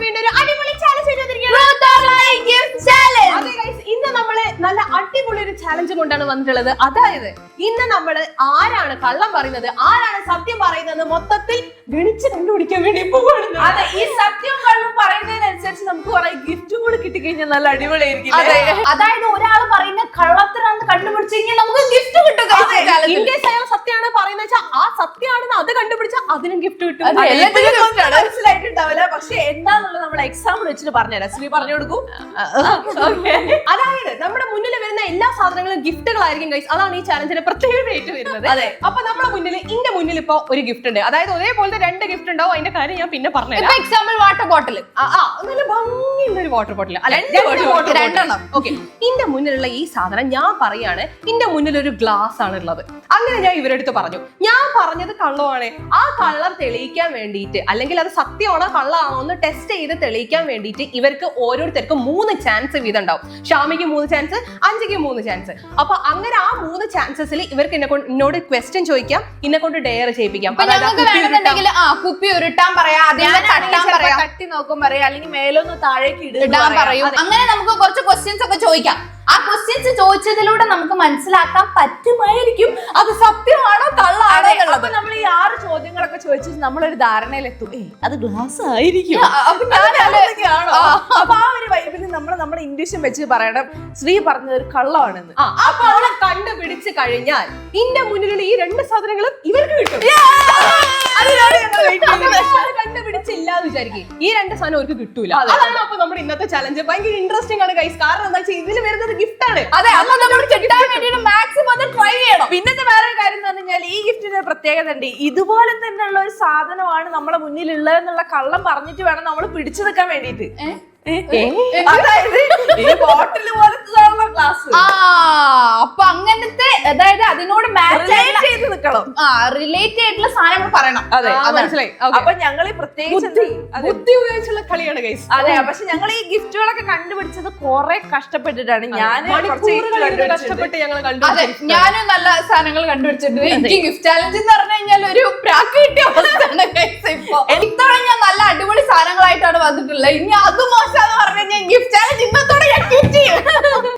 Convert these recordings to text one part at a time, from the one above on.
വീണ്ടും ഒരു അടിപൊളി ചാലഞ്ച് ഇന്ന് നമ്മള് നല്ല അടിപൊളി ഒരു ചാലഞ്ച് കൊണ്ടാണ് വന്നിട്ടുള്ളത്. അതായത് ഇന്ന് നമ്മള് ആരാണ് കള്ളം പറയുന്നത്, ആരാണ് സത്യം പറയുന്നത് മൊത്തത്തിൽ ഗണിച്ച് കണ്ടുപിടിക്കാൻ വേണ്ടി പോവാണ്. അതെ, ഈ സത്യവും കള്ളും പറയുന്നതിനനുസരിച്ച് നമുക്ക് കുറെ ഗിഫ്റ്റും കൂടി കിട്ടിക്കഴിഞ്ഞാൽ നല്ല അടിപൊളിയായിരിക്കും. അതായത് ഒരാൾ പറയുന്ന കള്ളത്തിനാണെന്ന് കണ്ടുപിടിച്ചു കഴിഞ്ഞാൽ നമുക്ക് ഗിഫ്റ്റ് കിട്ടും. ഇൻകേസ് അയാൾ സത്യമാണ് പറയുന്നത് വെച്ചാൽ ആ സത്യമാണെന്ന് അത് കണ്ടുപിടിച്ചാൽ അതിനും ഗിഫ്റ്റ് കിട്ടും. മനസ്സിലായിട്ടുണ്ടാവില്ല, പക്ഷെ എന്താന്നുള്ളത് നമ്മൾ എക്സാമ്പിൾ വെച്ചിട്ട് പറഞ്ഞുതരാം. ശ്രീ പറഞ്ഞു കൊടുക്കൂ. അതായത് നമ്മുടെ മുന്നിൽ വരുന്ന എല്ലാ സാധനങ്ങളും ഗിഫ്റ്റുകളായിരിക്കും ഗൈസ്. അതാണ് ഈ ചാലഞ്ചിന്റെ പ്രത്യേകതയായിട്ട് വരുന്നത്. അതെ, അപ്പൊ നമ്മുടെ മുന്നിൽ ഇന്റെ മുന്നിൽ ഇപ്പൊ ഒരു ഗിഫ്റ്റ് ഉണ്ട്. അതായത് ഒരേപോലത്തെ 2 ഗിഫ്റ്റ് ഉണ്ടാവും. അതിന്റെ കാര്യം ഞാൻ പിന്നെ പറഞ്ഞുതരാം. Example water bottle. നല്ല ഭംഗിയുള്ള ഒരു വാട്ടർ ബോട്ടിൽ, രണ്ടെണ്ണം. ഓക്കെ, ഇന്റെ മുന്നിലുള്ള ഈ സാധനം ഞാൻ പറയാണ്, ഇന്റെ മുന്നിൽ ഒരു ഗ്ലാസ് ആണ് ഉള്ളത്. അങ്ങനെ ഞാൻ ഇവരെടുത്ത് പറഞ്ഞു, ഞാൻ പറഞ്ഞത് കള്ളമാണ്. ആ കള്ളം തെളിയിക്കാൻ വേണ്ടിയിട്ട്, അല്ലെങ്കിൽ അത് സത്യമാണോ കള്ളമാണോ എന്ന് ടെസ്റ്റ് ചെയ്ത് തെളിയിക്കാൻ വേണ്ടിയിട്ട് ഇവർക്ക് ഓരോരുത്തർക്കും 3 ചാൻസ് വീതം ഉണ്ടാവും. ഷാമിക്ക് 3 ചാൻസ്, അഞ്ചിക്ക് 3 ചാൻസ്. അപ്പൊ അങ്ങനെ ആ 3 ചാൻസസിൽ ഇവർക്ക് എന്നോട് ക്വസ്റ്റ്യൻ ചോദിക്കാം, എന്നെ കൊണ്ട് ഡെയർ ചെയ്യിപ്പിക്കാം. കുപ്പി ഉരുട്ടാൻ പറയാ, തട്ടി നോക്കും പറയാ, അല്ലെങ്കിൽ മേലൊന്ന് താഴേക്ക് ഇടാൻ പറയും. അങ്ങനെ നമുക്ക് കുറച്ച് ക്വസ്റ്റ്യൻസ് ഒക്കെ ചോദിക്കാം. ആ ക്വസ്റ്റ്യൻസ് ചോദിച്ചതിലൂടെ നമുക്ക് മനസ്സിലാക്കാൻ പറ്റുമായിരിക്കും അത് സത്യമാണോ കള്ളാണോ എന്നുള്ളത്. അപ്പൊ നമ്മൾ ഈ 6 ചോദ്യങ്ങളൊക്കെ ചോദിച്ചിട്ട് നമ്മളൊരു ധാരണയിലെത്തും, അത് ഗ്ലാസ് ആയിരിക്കും. അപ്പൊ ആ ഒരു വൈബിൽ നമ്മുടെ ഇൻഡ്യൂഷൻ വെച്ച് പറയണം ശ്രീ പറഞ്ഞത് ഒരു കള്ളമാണെന്ന്. അപ്പൊ അവളെ കണ്ടുപിടിച്ച് കഴിഞ്ഞാൽ ഇന്റെ മുന്നിലുള്ള ഈ 2 സാധനങ്ങളും ഇവർക്ക് കിട്ടും. കണ്ടുപിടിച്ചില്ല എന്ന് വിചാരിക്കും, ഈ 2 സാധനം അവർക്ക് കിട്ടൂല. അതാണ് അപ്പൊ നമ്മുടെ ഇന്നത്തെ ചലഞ്ച്. ഭയങ്കര ഇൻട്രസ്റ്റിംഗ് ആണ് ഗൈസ്. കാരണം എന്താ വെച്ചാൽ ഇതിൽ വരുന്നത് ഗിഫ്റ്റ് ആണ്. അതെ, അപ്പൊ നമ്മൾ കിട്ടാൻ വേണ്ടിയിട്ട് മാക്സിമം അത് ട്രൈ ചെയ്യണം. പിന്നത്തെ വേറെ കാര്യം എന്ന് പറഞ്ഞാൽ ഈ ഗിഫ്റ്റിന്റെ പ്രത്യേകത ഉണ്ട്. ഇതുപോലെ തന്നെയുള്ള ഒരു സാധനമാണ് നമ്മളെ മുന്നിൽ ഉള്ളതെന്നുള്ള കള്ളം പറഞ്ഞിട്ട് വേണം നമ്മൾ പിടിച്ചു നിൽക്കാൻ വേണ്ടിട്ട്. അതായത് ഈ ബോട്ടിൽ പോലത്തെ ഗ്ലാസ്. അപ്പൊ അങ്ങനത്തെ, അതായത് അതിനോട് മാച്ച് ചെയ്ത് നിൽക്കണം, റിലേറ്റ് ആയിട്ടുള്ള സാധനങ്ങൾ പറയണം. അതെ, മനസ്സിലായി. അപ്പൊ ഞങ്ങൾ ഈ പ്രത്യേകിച്ച് ബുദ്ധി ഉപയോഗിച്ചുള്ള കളിയാണ് ഗൈസ്. അതെ, പക്ഷെ ഞങ്ങൾ ഈ ഗിഫ്റ്റുകളൊക്കെ കണ്ടുപിടിച്ചത് കുറെ കഷ്ടപ്പെട്ടിട്ടാണ്. കഷ്ടപ്പെട്ട് ഞങ്ങൾ ഞാനും നല്ല സാധനങ്ങൾ കണ്ടുപിടിച്ചിട്ടുണ്ട്. എനിക്ക് ഗിഫ്റ്റ് ചാലഞ്ച് എന്ന് പറഞ്ഞു കഴിഞ്ഞാൽ ഒരു പ്രാക്ക് കിട്ടിയ അവസ്ഥയാണ്. ഇപ്പൊ ഇത്തവണ ഞാൻ നല്ല അടിപൊളി സാധനങ്ങളായിട്ടാണ് വന്നിട്ടുള്ളത്. ഇനി അത് മോശമാണെന്ന് പറഞ്ഞു കഴിഞ്ഞാൽ ഗിഫ്റ്റ് ചാലഞ്ച് ഇന്നത്തോടെ ഞാൻ ക്വിറ്റ് ചെയ്യും.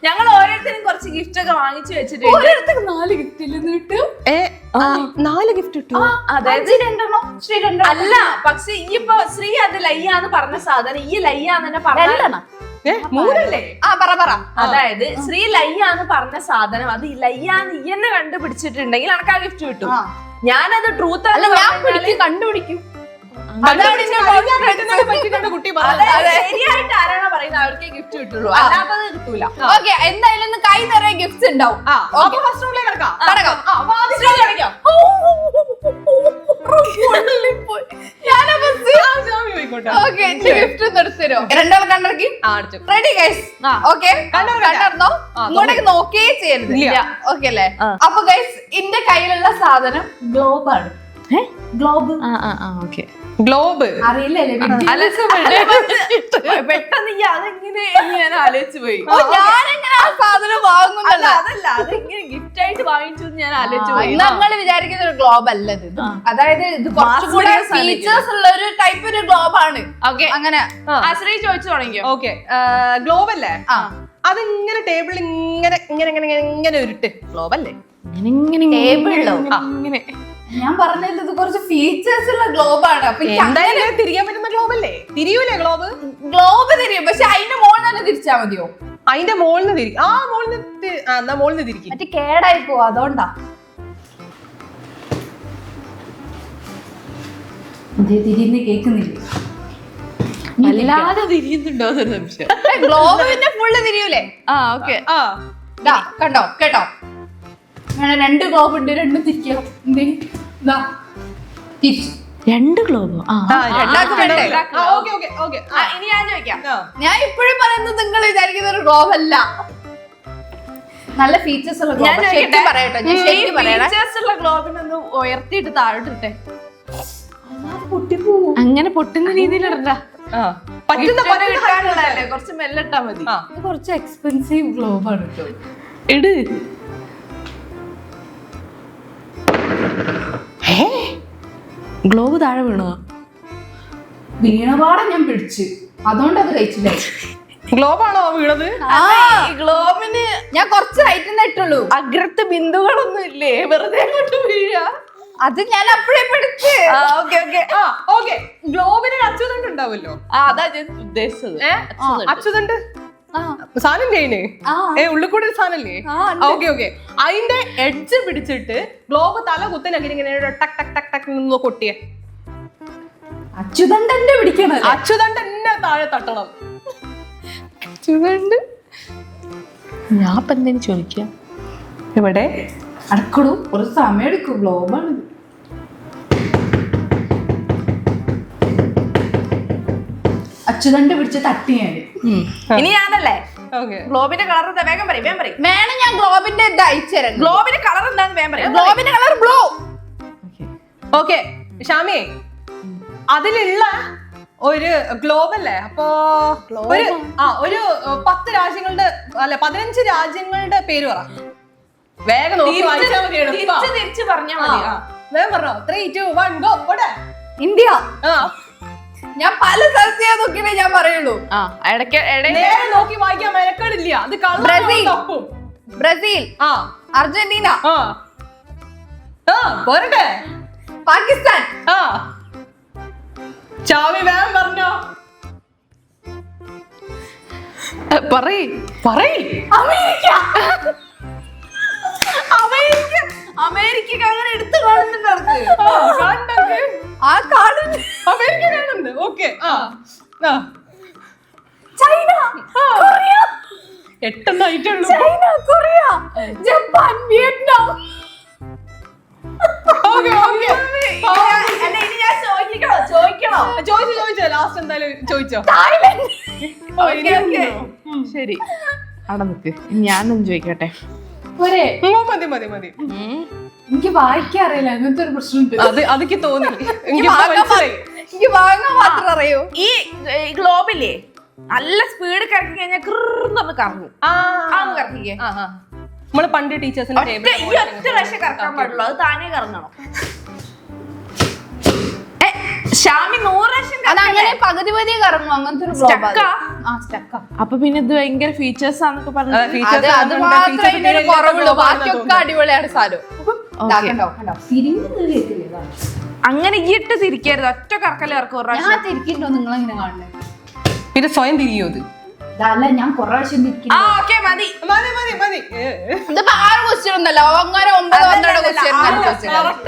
ഞങ്ങൾ ഓരോരുത്തരും കുറച്ച് ഗിഫ്റ്റ് ഒക്കെ വാങ്ങിച്ചു വെച്ചിട്ടുണ്ട്. ഓരോരുത്തർക്ക് 4 ഗിഫ്റ്റ് കിട്ടും. 4 ഗിഫ്റ്റ് കിട്ടും. അതായത് 2 ശ്രീ 2 അല്ല, പക്ഷെ ഇപ്പൊ ശ്രീ അത് ലയ്യാന്ന് പറഞ്ഞ സാധനം ഈ ലയ്യാന്ന് തന്നെ പറഞ്ഞ 3 പറ. അതായത് ശ്രീ ലയ്യാന്ന് പറഞ്ഞ സാധനം അത് ലയ്യാന്ന് ഈ തന്നെ കണ്ടുപിടിച്ചിട്ടുണ്ടെങ്കിൽ എനിക്ക് ആ ഗിഫ്റ്റ് കിട്ടും. ഞാനത് ട്രൂത്ത് കണ്ടുപിടിക്കും. കുട്ടി ശരിയായിട്ട് ആരാണോ പറയുന്നത് അവർക്കേ ഗിഫ്റ്റ് കിട്ടുള്ളൂ, അല്ലാത്തത് കിട്ടൂല. ഓക്കെ, എന്തായാലും കൈ നിറയെ ഗിഫ്റ്റ്സ് ഉണ്ടാവും. നോക്കിയേ ചെയ്യരുത്. ഓക്കെ അല്ലേ? അപ്പൊ ഗൈസ്, എന്റെ കയ്യിലുള്ള സാധനം ഗ്ലോബ് ആണ്. ഗ്ലോബ്. ഗ്ലോബ് അറിയില്ലല്ലേ? പെട്ടെന്ന് അതെങ്ങനെ ഞാൻ ആലോചിച്ചു പോയി. ഞാനെങ്ങനെ ആ സാധനം വാങ്ങുന്നില്ല. അതല്ല, അതെങ്ങനെ ഗിഫ്റ്റ് ആയിട്ട് വാങ്ങിച്ചു ഞാൻ ആലോചിച്ചു പോയി. നമ്മൾ വിചാരിക്കുന്ന ഒരു ഗ്ലോബ് അല്ലത്. അതായത് ഇത് കുറച്ചുകൂടെ ഫീച്ചേഴ്സ് ഉള്ള ഒരു ടൈപ്പ് ഒരു ഗ്ലോബ് ആണ്. ഓക്കെ, അങ്ങനെ ശ്രീ ചോദിച്ചു തുടങ്ങിയോ? ഓക്കെ, ഗ്ലോബ് അല്ലേ? അതിങ്ങനെ ടേബിളിൽ ഇങ്ങനെ ഉരുട്ട് ഗ്ലോബ് അല്ലേ? ടേബിളിലോ? ഇങ്ങനെ ഞാൻ പറഞ്ഞത് ഇത് കുറച്ച് ഫീച്ചേഴ്സ് ഉള്ള ഗ്ലോബ് ആണ്. അപ്പൊ എന്തായാലും തിരിയാൻ പറ്റുന്ന ഗ്ലോബ് അല്ലേ? തിരിയൂലേ ഗ്ലോബ്? ഗ്ലോബ് തിരിയും, പക്ഷെ അതിന്റെ മോളിൽ തന്നെ തിരിച്ചാ മതിയോ? അതിന്റെ മോളിന്ന് തിരിക്കും. മോളിന്ന് തിരിക്കും. മറ്റേ കേടായി പോവാ, അതുകൊണ്ടാ. തിരിയുന്ന കേൾക്കുന്നില്ല, അല്ലാതെ തിരിയുന്നുണ്ടോ എന്നൊരു സംശയം. ഗ്ലോബ് പിന്നെ ഫുള്ള് തിരിയൂലേ? ഓക്കെ, കണ്ടോ കേട്ടോ? അങ്ങനെ 2 ഗ്ലോബ് ഉണ്ട്, 2 തിരിക്കാം. തിരിച്ചു 2 ഗ്ലോബ്. ഇനി ഞാൻ ചോദിക്കാം. ഞാൻ ഇപ്പോഴും പറയുന്നത് നിങ്ങൾ വിചാരിക്കുന്ന ഒരു ഗ്ലോബ് അല്ല, നല്ല ഫീച്ചേഴ്സ് ഉള്ള ഗ്ലോബ്. ഫീച്ചേഴ്സ് ഉള്ള ഗ്ലോബിനൊന്ന് ഉയർത്തിയിട്ട് താഴോട്ടിട്ടെ. അങ്ങനെ പൊട്ടുന്ന രീതിയിലിടണ്ട. പറ്റുന്ന പോലെ കിട്ടാനുള്ളതല്ലേ, കുറച്ച് മെല്ലിട്ടാ മതി. കുറച്ച് എക്സ്പെൻസീവ് ഗ്ലോബ് ആണ് കേട്ടോ. ഇട്. ഗ്ലോബ് താഴെ വീണോ? വീണപാടെ ഞാൻ പിടിച്ച് അതുകൊണ്ട് അത് കഴിച്ചില്ല. ഗ്ലോബ് ആണോ വീണത്? ഈ ഗ്ലോബിന് ഞാൻ കുറച്ച് ഹൈറ്റ് ഇട്ടുള്ളൂ. അഗ്രത്ത് ബിന്ദുക്കളൊന്നും ഇല്ലേ, വെറുതെ കൊണ്ട് വീഴാ. അത് ഞാൻ അപ്പഴേ പഠിച്ച്. ഓക്കെ ഗ്ലോബിന് അച്യുതണ്ട് ഉണ്ടാവല്ലോ. അതാ ഞാൻ ഉദ്ദേശിച്ചത്. അച്യുതണ്ട് സാധനം കഴിഞ്ഞ് ഉള്ളിൽ കൂടെ ഒരു സാധനല്ലേ? ഓക്കെ അതിന്റെ എഡ്ജ് പിടിച്ചിട്ട് ഗ്ലോബ് തല കുത്തനൊക്കെ ഇങ്ങനെ ടക്ക് ടക്ക് ടക്ക് ടക്ക് നിന്ന് കൊട്ടിയെ. അച്യുതണ്ടന്റെ പിടിക്കണം. അച്യുതണ്ട് എന്നെ താഴെ തട്ടണം. അച്യുതണ്ട് ഞാൻ ഇപ്പൊ എന്തെങ്കിലും ചോദിക്കാം. എവിടെ അടക്കടൂ, ഒരു സമയം എടുക്കും. ഗ്ലോബാണ്. അച്യുതണ്ട് പിടിച്ച് തട്ടിയാണ്. ഇനി ഞാനല്ലേ ഓക്കെ ഗ്ലോബിന്റെ കളർ എന്താ? വേഗം പറയും. വേണം ഞാൻ ഗ്ലോബിന്റെ ഇത് അയച്ചുതരാം. ഗ്ലോബിന്റെ കളർ എന്താന്ന് വേഗം പറയും. ഗ്ലോബിന്റെ കളർ ബ്ലൂ. ഓക്കെ ഷാമി, അതിലുള്ള ഒരു ഗ്ലോബ് അല്ലേ? അപ്പൊ ഒരു 10 രാജ്യങ്ങളുടെ അല്ല 15 രാജ്യങ്ങളുടെ പേര് പറ. വേഗം നോക്കി വായിച്ചാൽ മതി. തിരിച്ച് പറഞ്ഞാ മതി. വേഗം പറഞ്ഞോ. 3, 2, 1 ഗോ. ഇന്ത്യ. ഞാൻ പല സ്ഥലത്തേ നോക്കിയേ ഞാൻ പറയുള്ളൂ. നേരെ നോക്കി വായിക്കാൻ മെനക്കെടില്ല. അത് കള്ളം. ബ്രസീൽ, അർജന്റീന, പോരട്ടെ. പാകിസ്ഥാൻ. ചാവി വേഗം പറഞ്ഞോ. അമേരിക്ക അങ്ങനെ എടുത്തു കാണുന്നുണ്ട്. ആ കാർഡ് അമേരിക്ക കാണുന്നുണ്ട്. Okay China, Korea. 8 ആയിട്ടുള്ളൂ. China, Korea, Japan, Vietnam. ചോദിച്ചോ ലാസ്റ്റ് എന്തായാലും ചോദിച്ചോ. ശരി, അവിടെ നിക്ക്. ഞാനൊന്നും ചോദിക്കട്ടെ. മതി. എനിക്ക് വായിക്കാൻ അറിയില്ല, അങ്ങനത്തെ ഒരു പ്രശ്നമുണ്ട്. അതൊക്കെ തോന്നി. എനിക്ക് വാങ്ങാൻ മാത്രം അറിയൂ. ഈ ഗ്ലോബില്ലേ നല്ല സ്പീഡ് കറക്കി കഴിഞ്ഞാൽ കൃന്ന് കറങ്ങും. കറക്കിക്കേ. നമ്മള് പണ്ട് ടീച്ചേഴ്സിന്റെ ഒറ്റ പ്രാവശ്യം കറക്കാൻ പാടുള്ളൂ. അത് താനേ കറങ്ങണം. ഷാമി 100 പ്രാവശ്യം അങ്ങനെ പകുതി കറങ്ങും. അങ്ങനത്തെ ഒരു സ്റ്റക്കാ. അപ്പൊ പിന്നെ ഇത് ഭയങ്കര ഫീച്ചേഴ്സ് ആന്നൊക്കെ പറഞ്ഞു. അത് മാത്രമേ കുറവുള്ളൂ. ബാക്കിയൊക്കെ അടിപൊളിയാണ് സാധനം. അങ്ങനെ ഇട്ട് തിരിക്കരുത്. ഒറ്റ കറക്കല് ഇറക്കും. ഞാൻ തിരിക്കണ്ടോ? നിങ്ങൾ എങ്ങനെ കാണണേ? പിന്നെ സ്വയം തിരിയോ? അല്ല, ഞാൻ കുറെ പ്രാവശ്യം തിരിക്കും. മതി. ഇതിപ്പോ 6 ക്വസ്റ്റ്യൻ ഒന്നല്ല, അങ്ങനെ 9 12 ക്വസ്റ്റ്യൻ.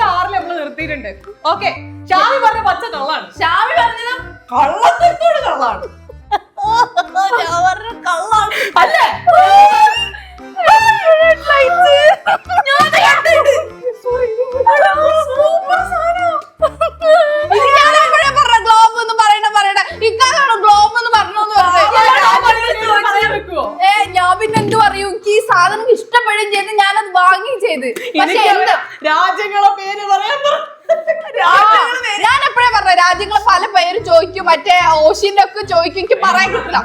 6 നമ്മള് നിർത്തിയിട്ടുണ്ട്. ഓക്കെ, ഷാമി പറഞ്ഞ പച്ച കള്ളാണ്. ഷാമി പറഞ്ഞത് കള്ളത്തോട് കള്ളാണ്. ഞാൻ പറഞ്ഞ കള്ളാണ് അല്ലേ? ഗ്ലോബ് എന്ന് പറയണ ഇക്കാരാണോ ഗ്ലോബ് എന്ന് പറഞ്ഞോന്ന് ഞാൻ പിന്നെ എന്ത് പറയൂ? എനിക്ക് ഈ സാധനം ഇഷ്ടപ്പെടുകയും ചെയ്ത് ഞാനത് വാങ്ങുകയും ചെയ്ത്. പക്ഷെ രാജ്യങ്ങളെ പേര് പറയാൻ ഞാൻ എപ്പോഴേ പറഞ്ഞ രാജ്യങ്ങളെ പല പേര് ചോദിക്കും. മറ്റേ ഓഷ്യന്റെ ഒക്കെ ചോദിക്കും. എനിക്ക് പറയാൻ കിട്ടില്ല.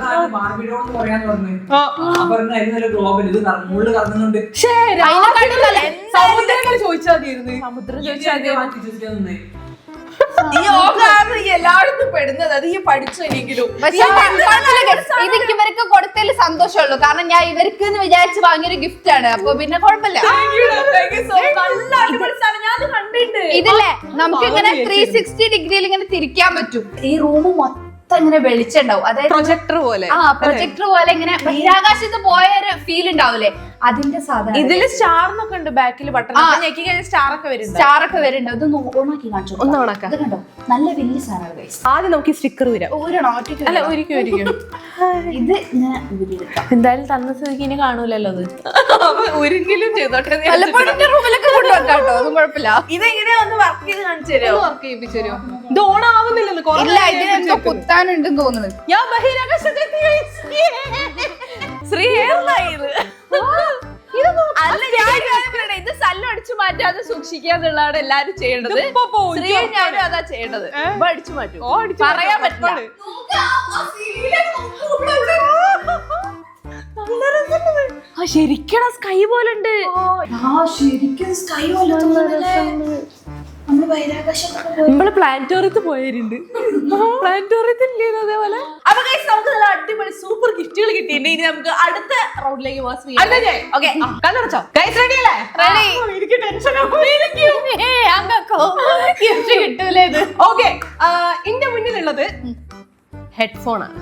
സമുദ്രം ചോദിച്ചാൽ ഈ യോഗാണ് എല്ലായിടത്തും പെടുന്നത്. അത് ഈ പഠിച്ചെങ്കിലും ഇത് ഇവർക്ക് കൊടുത്തതിൽ സന്തോഷമുള്ളൂ. കാരണം ഞാൻ ഇവർക്ക് എന്ന് വിചാരിച്ച് വാങ്ങിയൊരു ഗിഫ്റ്റ് ആണ്. അപ്പൊ പിന്നെ കുഴപ്പമില്ല. ഇതില്ലേ നമുക്ക് ഇങ്ങനെ 360 ഡിഗ്രിയിൽ ഇങ്ങനെ തിരിക്കാൻ പറ്റും. ഈ റൂം മൊത്തം ഇങ്ങനെ വെളിച്ചുണ്ടാവും. അതായത് പ്രൊജക്ടർ പോലെ. പ്രൊജക്ടർ പോലെ ഇങ്ങനെ ബഹിരാകാശത്ത് പോയ ഒരു ഫീൽ ഉണ്ടാവില്ലേ? അതിന്റെ സാധനം. ഇതില് സ്റ്റാറിനൊക്കെ ഉണ്ട് ബാക്കിൽ ബട്ടൺ. ഞെക്കി കഴിഞ്ഞാൽ സ്റ്റാർ ഒക്കെ വരുന്നുണ്ട്. ഇത് ഓണാക്കി കാണിച്ചു. ഇത് കണ്ടോ, നല്ല വലിയ സാധനമാണ്. ആദ്യം നമുക്ക് സ്റ്റിക്കർ വരാം. അല്ല, ഒരിക്കും ഇത് ഞാൻ എന്തായാലും തന്ന സ്ഥിതിക്ക് ഇനി കാണൂലല്ലോ. അത് ഒരിക്കലും ചെയ്തോട്ടെ. റൂമിലൊക്കെ കൊണ്ടുവെക്കാട്ടോ, ഒന്നും കുഴപ്പമില്ല. ഇതെങ്ങനെയാ ഒന്ന് വർക്ക് ചെയ്ത് കാണിച്ചു തരുമോ? വർക്ക് ചെയ്യിപ്പിച്ചു തരുമോ? ഇത് ഓണാവുന്നില്ലല്ലോ. ഇല്ല, ഇതിനെന്തോ കുത്താനുണ്ടെന്ന് തോന്നുന്നത്. ഞാൻ ബഹിരാകാശത്തെത്തി. ശ്രീ ഇത് സല്ലം അടിച്ചു മാറ്റാതെ സൂക്ഷിക്കാന്നുള്ളതാണ് എല്ലാരും ചെയ്യേണ്ടത്. ഞാനും അതാ ചെയ്യേണ്ടത്. അടിച്ചു മാറ്റും. പറയാൻ പറ്റില്ല. ശരിക്കും സ്കൈ പോലെ ഉണ്ട്. ശരിക്കും സ്കൈ പോലെ നമ്മള് പ്ലാനറ്റോറിയത്തിൽ പോയവരുണ്ട്. പ്ലാനറ്റോറിയത്തിൽ ഇല്ലേനോ അതേപോലെ. അപ്പൊ guys, നമുക്ക് നല്ല അടിപൊളി സൂപ്പർ ഗിഫ്റ്റുകൾ കിട്ടിയിട്ടുണ്ട്. ഇനി നമുക്ക് അടുത്ത റൗണ്ടിലേക്ക് പോകാം. ഓക്കെ, കണ്ണടച്ചോ? ഗൈസ് റെഡി അല്ലേ? Ready. എനിക്ക് ടെൻഷൻ ഗിഫ്റ്റ് കിട്ടൂലേ ഇത്? ഓക്കെ, എന്റെ മുന്നിലുള്ളത് ഹെഡ്ഫോൺ ആണ്.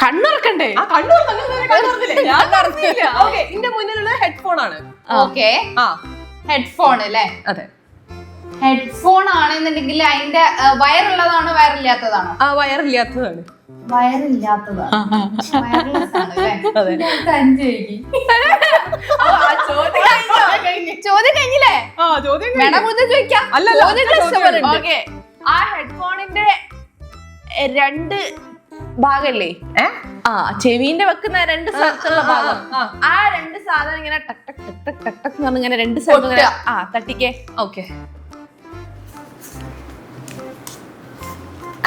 കണ്ണുറക്കണ്ടേ? ആ കണ്ണൂർ ഞാൻ പറഞ്ഞില്ല. ഓക്കെ, എന്റെ മുന്നിലുള്ള ഹെഡ്ഫോൺ ആണ്. ഓക്കെ, ആ ഹെഡ്ഫോൺ അല്ലേ? അതെ, ഹെഡ്ഫോൺ ആണെന്നുണ്ടെങ്കിൽ അതിന്റെ വയറുള്ളതാണോ വയറില്ലാത്തതാണോ? ആ വയറില്ലാത്തതാണ്. വയറില്ലാത്തതാണ്. വയർലെസ് ആണ് അല്ലേ? അതെ. ഇതിനകത്ത് 5 എഴുതി. ചോദ്യം കഴിഞ്ഞില്ലേ? ആ ചോദ്യം വേണം കൂടുതൽ ചോദിക്കാം. അല്ലല്ല, ചോദ്യങ്ങൾ ഇഷ്ടംപോലെ. ഓക്കെ, ആ ഹെഡ്ഫോണിന്റെ 2 ഭാഗല്ലേ? ആ ചെവിന്റെ വെക്കുന്ന 2 സ്ഥലത്തുള്ള ഭാഗം, ആ 2 സാധനം ഇങ്ങനെ ടക് ടക് ടക് ടക് ടക് ടക് എന്ന് പറഞ്ഞ് ഇങ്ങനെ 2 സ്ഥലത്ത് ഇങ്ങനെ തട്ടിക്കേ. ഓക്കെ,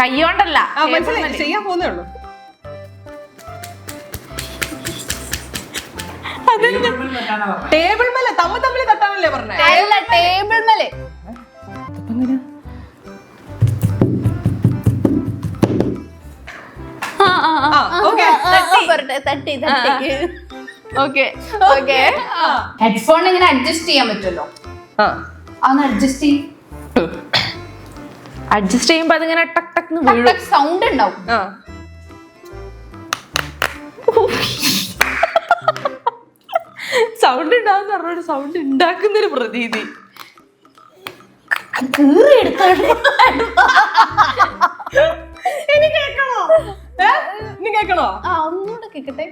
കൈയോണ്ടല്ല, മനസ്സിലായി, ചെയ്യാൻ പോകുന്നേ ഉള്ളൂ. ടേബിൾ മേലെ തമ്മിൽ തട്ടാനല്ലേ പറഞ്ഞേ? അല്ല, ടേബിൾ മേലെ. ഹെഡ്ഫോൺ ഇങ്ങനെ അഡ്ജസ്റ്റ് ചെയ്യാൻ പറ്റുമല്ലോ. അതൊന്ന് അഡ്ജസ്റ്റ് ചെയ്യും. അഡ്ജസ്റ്റ് ചെയ്യുമ്പോ അതിങ്ങനെ ടക് ടക് വീഴും. സൗണ്ട് ഉണ്ടാവും. സൗണ്ട് ഉണ്ടാവുന്ന പറഞ്ഞൊരു സൗണ്ട് ഉണ്ടാക്കുന്നൊരു പ്രതീതി. ഇനി കേക്കണോ? ഒന്നുകൂടെ കേക്കട്ടെ.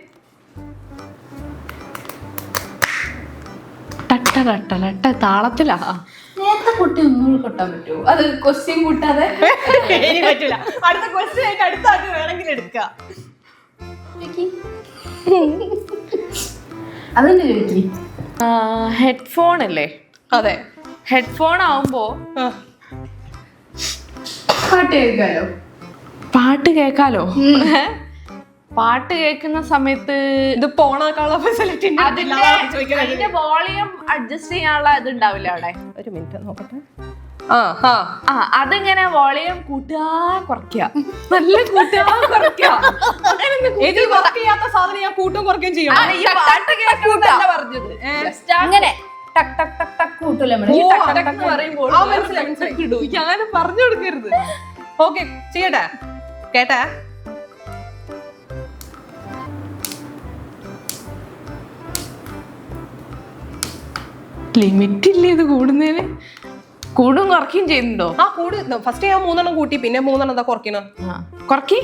ടട്ട ടട്ട ടട്ട താളത്തിലാ. നേരത്തെ കുട്ടി ഒന്നുകൂടെ കൊട്ടാൻ പറ്റുമോ? അത് ക്വസ്റ്റ്യൻ കൂട്ടാതെ. ഇനി പറ്റൂല. അടുത്ത ക്വസ്റ്റ്യൻ ആയിട്ട് അടുത്ത ആൾക്ക് വേണമെങ്കിൽ എടുക്കാം. അതെന്നെ ചോദിക്കി. ഹെഡ്ഫോൺ അല്ലേ? അതെ, ഹെഡ്ഫോൺ ആവുമ്പോ പാട്ട് കേൾക്കാലോ. പാട്ട് കേക്കാലോ. പാട്ട് കേൾക്കുന്ന സമയത്ത് ഇത് പോണാക്കാനുള്ള ഫെസിലിറ്റി അതിന്റെ വോളിയം അഡ്ജസ്റ്റ് ചെയ്യാനുള്ള ഇത് ഉണ്ടാവില്ല അവിടെ. ഒരു മിനിറ്റ് നോക്കട്ടെ. അതിങ്ങനെ വോളിയം കൂട്ടുക കുറയ്ക്കുക, നല്ല കൂട്ടുക കുറയ്ക്കുക. വർക്ക് ചെയ്യാത്ത സാധനം ഞാൻ കൂട്ടും കുറയ്ക്കുകയും ചെയ്യും. ഈ പാട്ട് കേൾക്കുന്നതല്ല പറഞ്ഞത്. അങ്ങനെ ടക് ടക് ടക് ടക് കൂട്ടൂല. പറയുമ്പോൾ ഞാൻ പറഞ്ഞു കൊടുക്കരുത്. ഓക്കെ, ചെയ്യട്ടെ? കേട്ടെ? ലിമിറ്റ് ഇല്ലേ ഇത് കൂടുന്നതിന്? കൂടും കുറയ്ക്കുകയും ചെയ്യുന്നുണ്ടോ? ആ കൂടി. ഫസ്റ്റ് ഞാൻ 3 എണ്ണം കൂട്ടി, പിന്നെ 3 എണ്ണം എന്താ കുറയ്ക്കണം? കുറക്കി.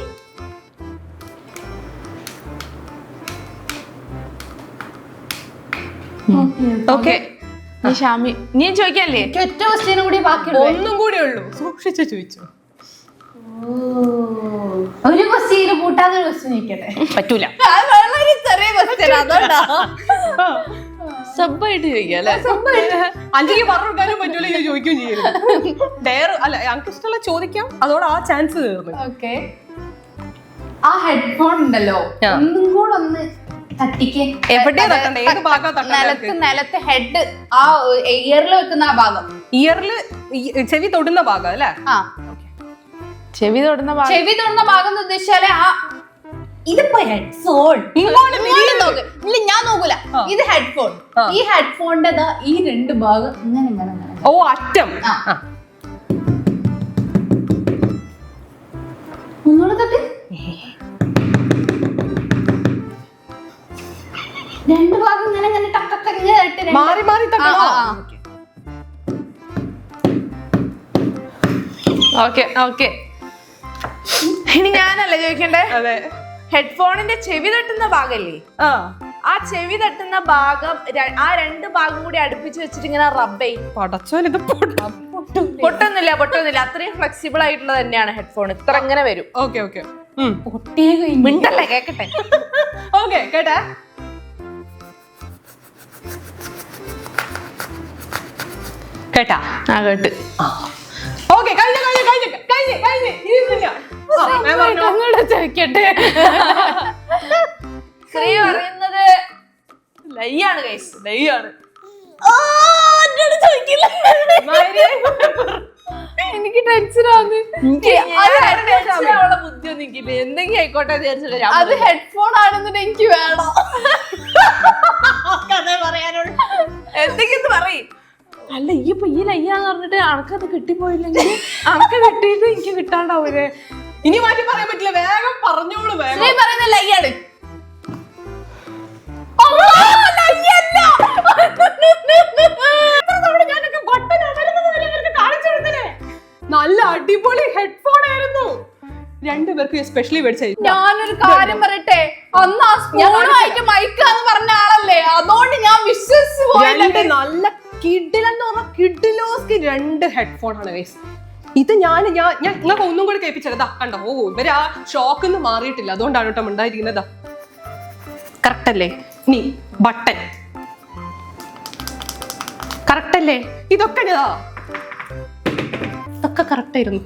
ഓക്കെ, ഷാമി നീ ചോദിക്കാല്ലേ? ഒറ്റ ക്വസ്റ്റ്യൻ കൂടി ബാക്കിയുള്ളൂ. ഒന്നും കൂടി ഉള്ളൂ, സൂക്ഷിച്ചു ചോദിച്ചു. ഒരു ക്വസ്റ്റ്യൻ കൂട്ടാതെ ഒരു ക്വസ്റ്റ്യൻ ചോദിക്കട്ടെ? പറ്റൂല. വളരെ ചെറിയ ക്വസ്റ്റ്യൻ. അതുകൊണ്ടാ സബ്ബായിട്ട് ചോദിക്കാം അല്ലെ? അഞ്ചിക്ക് പറഞ്ഞു കൊടുക്കാനും പറ്റൂല, ഞാൻ ചോദിക്കുകയും ചെയ്യരുത്. ഡയർ അല്ല, ഞങ്ങൾക്ക് ഇഷ്ടമുള്ള ചോദിക്കാം, അതോടെ ആ ചാൻസ് തീർന്നു. ഓക്കെ, ആ ഹെഡ്ഫോൺ ഉണ്ടല്ലോ, ഒന്നും കൂടെ ഒന്ന് തട്ടിക്കേ. എവിടെയാ തട്ടണ്ടേ? ഏത് ഭാഗം തട്ടണ്ടേ? നിലത്ത് ഹെഡ്, ആ ഇയറിൽ വെക്കുന്ന ആ ഭാഗം. ഇയറില് ചെവി തൊടുന്ന ഭാഗം അല്ലേ? ചെവി തൊടുന്ന ഭാഗം. ചെവി തൊടുന്ന ഭാഗം എന്ന് ഉദ്ദേശിച്ചാല് ആ ഇതിപ്പോ ഹെഡ്ഫോൺ. ഇല്ല, ഞാൻ നോക്കൂല. ഇത് ഹെഡ്ഫോൺ. ഈ ഹെഡ്ഫോണിന്റെ ഈ 2 ഭാഗം ഇങ്ങനെ ഇങ്ങനെ ഇങ്ങനെ. ഓ, അറ്റം. ഒന്നുകൂടെ തട്ടി. 2 ഭാഗം ഇങ്ങനെ ഇങ്ങനെ ടക്ക് ടക്ക് ഇങ്ങനെ തട്ടി. മാറി മാറി തട്ടണോ? ഓക്കെ ഓക്കെ, ഇനി ഞാനല്ലേ ചോദിക്കണ്ടേ? അതെ. ഹെഡ്ഫോണിന്റെ ചെവി തട്ടുന്ന ഭാഗല്ലേ? ആ ചെവി തട്ടുന്ന ഭാഗം, ആ 2 ഭാഗം കൂടി അടുപ്പിച്ച് വെച്ചിട്ട് ഇങ്ങനെ റബ്ബ് ചെയ്യും. പടച്ചോനിത് പൊട്ടൊന്നുമില്ല, അത്രയും ഫ്ലെക്സിബിൾ ആയിട്ടുള്ളത് തന്നെയാണ് ഹെഡ്ഫോൺ. ഇത്ര ഇങ്ങനെ വരും. ഓക്കെ ഓക്കെ, മിണ്ടല്ലേ, കേക്കട്ടെ? ഓക്കെ, കേട്ടാ? കേട്ടാ? ആ കേട്ട്. ഓക്കെ, കഴിഞ്ഞു. ചോദിക്കട്ടെ? ശ്രീ പറയുന്നത് ലൈയാണ് ഗൈസ്, ലൈയാണ്. എനിക്ക് ടെൻഷനാണ്. ബുദ്ധി ഒന്നിക്കില്ല, എന്തെങ്കിലും ആയിക്കോട്ടെ വിചാരിച്ചിട്ട് അത് ഹെഡ്ഫോൺ ആണെന്നുണ്ടെങ്കിൽ എനിക്ക് വേണം. എന്തെങ്കിലും പറയും. അല്ല ഈ ഇപ്പൊ ഈ ലയ്യാന്ന് പറഞ്ഞിട്ട് അനക്കത് കിട്ടിപ്പോയില്ലെങ്കിൽ അനക്ക് കിട്ടിയിട്ട് എനിക്ക് കിട്ടാണ്ടാവൂലേ? ഇനി മാറ്റി പറയാൻ പറ്റില്ല, വേഗം പറഞ്ഞോളൂ. വേഗം നീ പറയുന്ന ലയ്യാണ്. നല്ല അടിപൊളി ഹെഡ്ഫോൺ ആയിരുന്നു, രണ്ടുപേർക്ക് സ്പെഷ്യലി മേടിച്ചു. ഞാനൊരു കാര്യം പറയട്ടെ, അന്ന് ആ സ്പൂണുമായിട്ട് മൈക്കാന്ന് പറഞ്ഞ ആളല്ലേ, അതുകൊണ്ട് ഞാൻ വിശ്വസിച്ചു പോയില്ല. നല്ല കിഡിലെന്ന് പറഞ്ഞ കിഡിലോസ്ക്ക് 2 ഹെഡ്ഫോൺ ആണ് ഗൈസ്. ഇത് ഞാൻ നിങ്ങൾക്ക് ഒന്നും കൂടി കേൾപ്പിച്ചതാ കണ്ടോ. ഓ ഇവര് ആ ഷോക്കിന്ന് മാറിയിട്ടില്ല, അതുകൊണ്ടാണ് കേട്ടോ ഉണ്ടായിരിക്കുന്നതാ. കറക്റ്റ് അല്ലേ? നീ ബട്ടൺ കറക്റ്റ് അല്ലേ? ഇതൊക്കെ ഇതൊക്കെ കറക്റ്റ് ആയിരുന്നു.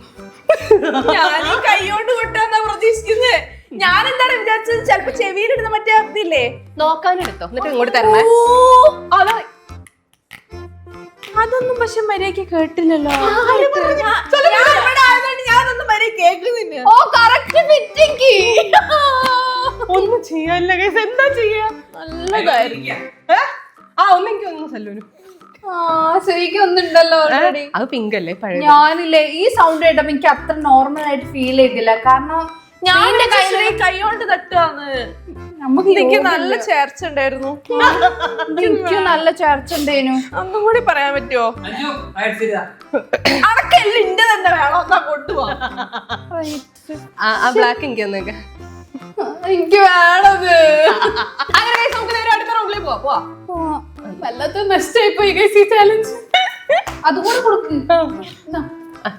ഞാൻ ഈ കൈകൊണ്ട് കൊട്ടാന്നാ പ്രതീക്ഷിക്കുന്നത്. ഞാൻ എന്താണ് വിചാരിച്ചത്, ചിലപ്പോ ചെവിയിലിടുന്ന മറ്റേ ഇതില്ലേ നോക്കാനെടുത്തോ, എന്നിട്ട് ഇങ്ങോട്ട് തരണേ. അതാ അതൊന്നും പക്ഷെ മര്യാദക്ക് കേട്ടില്ലല്ലോ. ഞാനൊന്നും മര്യാദ കേൾക്കുന്നില്ല. ഓ കറക്റ്റ് ഫിറ്റിംഗ്. ഒന്നും ചെയ്യാനില്ല ഗൈസ്, എന്താ ചെയ്യാ? നല്ലതായിരിക്കും. ഒന്നെനിക്കൊന്നും സല്ലൂന്. ശരിക്കും ഒന്നുണ്ടല്ലോ ഓൾറെഡി. അത് പിങ്ക് അല്ലേ പഴയ? ഞാനില്ലേ ഈ സൗണ്ട് കേട്ടപ്പോ എനിക്ക് അത്ര നോർമൽ ആയിട്ട് ഫീൽ ചെയ്തില്ല. കാരണം ഞാൻ കൈകൊണ്ട് തട്ടുകയാണ്. എനിക്ക് നല്ല ചേർച്ച ഉണ്ടായിരുന്നു. എനിക്ക് നല്ല ചേർച്ച ഉണ്ടേനു. ഒന്നും കൂടി പറയാൻ പറ്റുമോ? അടക്കല്ല ഇന്റെ തന്നെ വേണം, എന്നാ കൊണ്ടുപോവാ. ബ്ലാക്ക് എനിക്ക് എന്നൊക്കെ എനിക്ക് വേണത്. അങ്ങനെ നമുക്ക് നേരെ അടുത്ത റൗണ്ടിലേക്ക് പോവാ. വല്ലാത്ത നഷ്ടമായി പോയി ഈ ചാലഞ്ച്. അതുകൂടെ കൊടുക്ക്.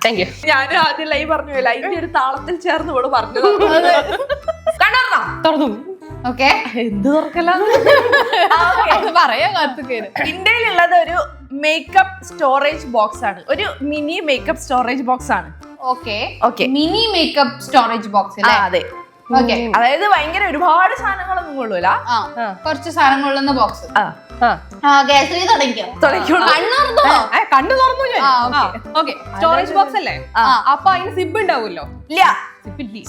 Thank you. ഞാൻ ആദ്യം ലൈവ് പറഞ്ഞു പോയില്ല, അതിന്റെ ഒരു താളത്തിൽ ചേർന്ന് ഇവിടെ പറഞ്ഞു. തുറന്നു. ഓക്കെ, എന്ത് തുറക്കല പറയാ കാത്തുക്കേര്. ഇന്ത്യയിലുള്ളത് ഒരു മേക്കപ്പ് സ്റ്റോറേജ് ബോക്സ് ആണ്, ഒരു മിനി മേക്കപ്പ് സ്റ്റോറേജ് ബോക്സ് ആണ്. Okay, mini makeup storage box. അതെ, അതായത് ഭയങ്കര ഒരുപാട് സാധനങ്ങളൊന്നും കൊള്ളൂല, കുറച്ച് സാധനങ്ങളുള്ള ബോക്സ്. കണ്ണു തുറന്നു. സ്റ്റോറേജ് ബോക്സ് അല്ലേ? അപ്പൊ അതിന് സിബ് ഉണ്ടാവുമല്ലോ? ഇല്ല,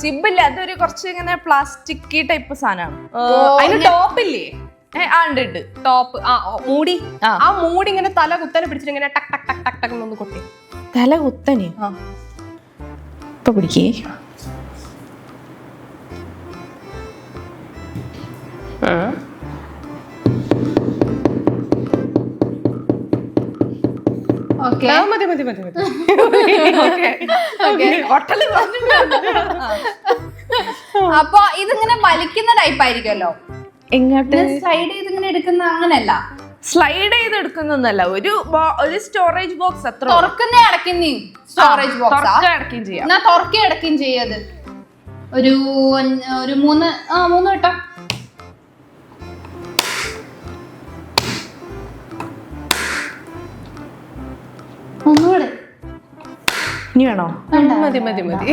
സിബില്ല. അതൊരു കുറച്ച് ഇങ്ങനെ പ്ലാസ്റ്റിക് ടൈപ്പ് സാധനമാണ്. അതിന് ടോപ്പ് ഇല്ലേ? ഉണ്ട് ടോപ്പ്. മൂടി. ആ മൂടി ഇങ്ങനെ തല കുത്തനെ പിടിച്ചിട്ട് ഇങ്ങനെ ടക്ക് ടക്ക് ടക്ക് ടക്ക് ടക്ക് ഒന്ന് കൊട്ടി. തല കുത്തനെ ഇപ്പൊ പിടിക്കേ. മതി മതി മതി മതി. അപ്പൊ ഇതിങ്ങനെ വലിക്കുന്ന ടൈപ്പ് ആയിരിക്കുമല്ലോ. എങ്ങോട്ട് സ്ലൈഡ് ചെയ്ത് ഇങ്ങനെ എടുക്കുന്ന അങ്ങനല്ല, സ്ലൈഡ് ചെയ്ത് എടുക്കുന്നൊന്നല്ല, ഒരു സ്റ്റോറേജ് ബോക്സ്. അത്ര തുറക്കുന്ന അടക്കുന്ന സ്റ്റോറേജ് ബോക്സ് അടക്കുകയും ചെയ്യാം. എന്നാ തുറക്കി അടക്കുകയും ചെയ്യത് ഒരു 3 വട്ടം. ഒന്നുകൂടെ ഇനി വേണോ? മതി മതി മതി.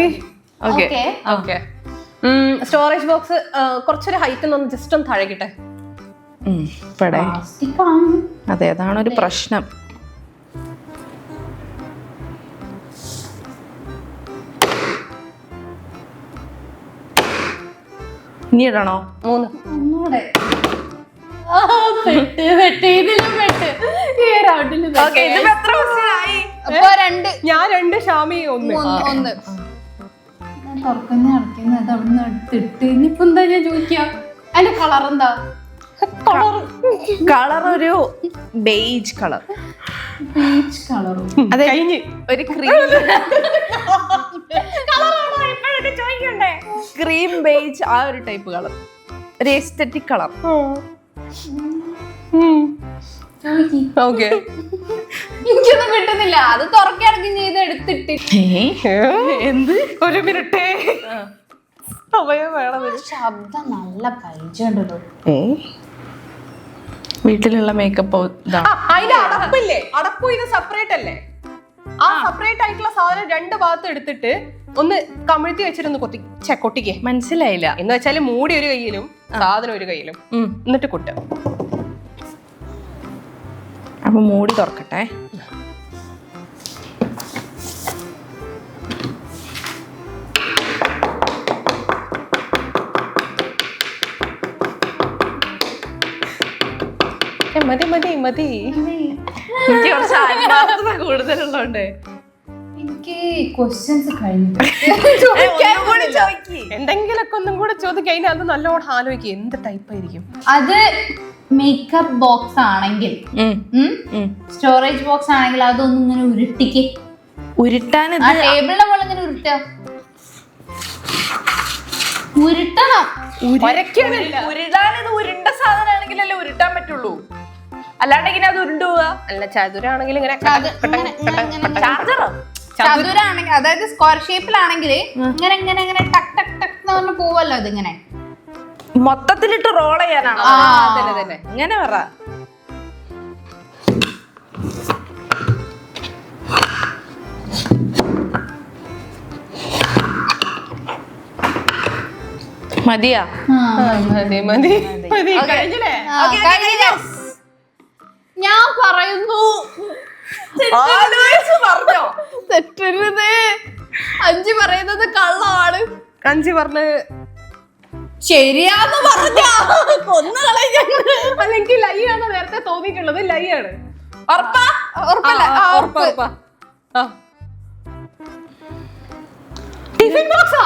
Okay okay. സ്റ്റോറേജ് ബോക്സ് കുറച്ചൊരു ഹൈറ്റ് ഒന്ന് ജസ്റ്റ് ഒന്ന് താഴെക്കിട്ടെ. അതെ, അതാണ് ഒരു പ്രശ്നം. ഇനി ഇടണോ? 3. ഒന്നുകൂടെ. ഞാൻ 2, ഷാമി 1. തുറക്കുന്ന അടക്കുന്നത് അവിടുന്ന് എടുത്തിട്ട് ഇനിയിപ്പോ എന്താ ഞാൻ ചോദിക്കാ? അതിന്റെ കളർ എന്താ? കളർ ഒരു ബേജ് കളർ. ബീച്ച് കളറും അതെ, ഒരു ക്രീം ബേജ്, ആ ഒരു ടൈപ്പ് കളർ, ഒരു എസ്തെറ്റിക് കളർ. ഓക്കെ, എനിക്കൊന്നും കിട്ടുന്നില്ല. അത് തുറക്കടക്കം ചെയ്ത് എടുത്തിട്ട് എന്ത്? ഒരു മിനിറ്റ് സമയം വേണം. ശബ്ദം നല്ല പരിചയമുണ്ടല്ലോ. വീട്ടിലുള്ള മേക്കപ്പ് അതിന്റെ അടപ്പില്ലേ? അടപ്പ് ഇത് സെപ്പറേറ്റ് അല്ലേ? ആ സെപ്പറേറ്റ് ആയിട്ടുള്ള സാധനം 2 ഭാഗത്ത് എടുത്തിട്ട് ഒന്ന് കമിഴ്ത്തി വെച്ചിട്ടൊന്ന് കൊട്ടിക്കേ. മനസ്സിലായില്ല. എന്ന് വെച്ചാല് മൂടി ഒരു കയ്യിലും സാധനം ഒരു കയ്യിലും, എന്നിട്ട് കുട്ട. അപ്പൊ മൂടി തുറക്കട്ടെ. മതി മതി മതി. എനിക്ക് കുറച്ച് ആത്മാർത്ഥത കൂടുതലുള്ളതുകൊണ്ട് എനിക്ക് ക്വസ്റ്റ്യൻസ് കഴിഞ്ഞു. എന്തെങ്കിലൊക്കെ ഒന്നും കൂടെ ചോദിക്കഴിഞ്ഞാൽ അത് നല്ലോണം ആലോചിക്കും എന്ത് ടൈപ്പ് ആയിരിക്കും അത്. മേക്കപ്പ് ബോക്സ് ആണെങ്കിൽ, സ്റ്റോറേജ് ബോക്സ് ആണെങ്കിൽ അതൊന്നും ഇങ്ങനെ ഉരുട്ടിക്ക് ഉരുട്ടാൻ ആ ടേബിളിന്റെ മുകളിൽ ഇങ്ങനെ ഉരുട്ടണം. ഉരുടാൻ ഇത് ഉരുണ്ട സാധനമാണെങ്കിലല്ലേ ഉരുട്ടാൻ പറ്റുള്ളൂ, അല്ലാണ്ടെങ്കിൽ അത് ഉരുണ്ടുക. അല്ല ചതുരാണെങ്കിൽ ഇങ്ങനെ ചാർജറോ? ചതുരാണെങ്കിൽ, അതായത് സ്ക്വയർ ഷേപ്പിലാണെങ്കിൽ ഇങ്ങനെ ഇങ്ങനെ ഇങ്ങനെ ടക് ടക് ടക് എന്ന് പറഞ്ഞ് പോവല്ലോ അതിങ്ങനെ. മൊത്തത്തിലിട്ട് റോൾ ചെയ്യാനാണോ? തന്നെ ഇങ്ങനെ പറ. മതിയാ? മതി മതി മതി. കഴിഞ്ഞില്ലേ? ഞാൻ പറയുന്നു പറഞ്ഞോ? തെറ്റരുത്. 5 പറയുന്നത് കള്ളമാണ്. 5 പറഞ്ഞ് ശരിയാന്ന് പറഞ്ഞാ കൊന്നുകളഞ്ഞ. അല്ലെങ്കിൽ ലൈ ആണ് നേരത്തെ തോന്നിയിട്ടുള്ളത്. ലൈ ആണ്. ഉറപ്പാ? ഉറപ്പല്ല. ഉറപ്പാ. ടിഫിൻ ബോക്സാ?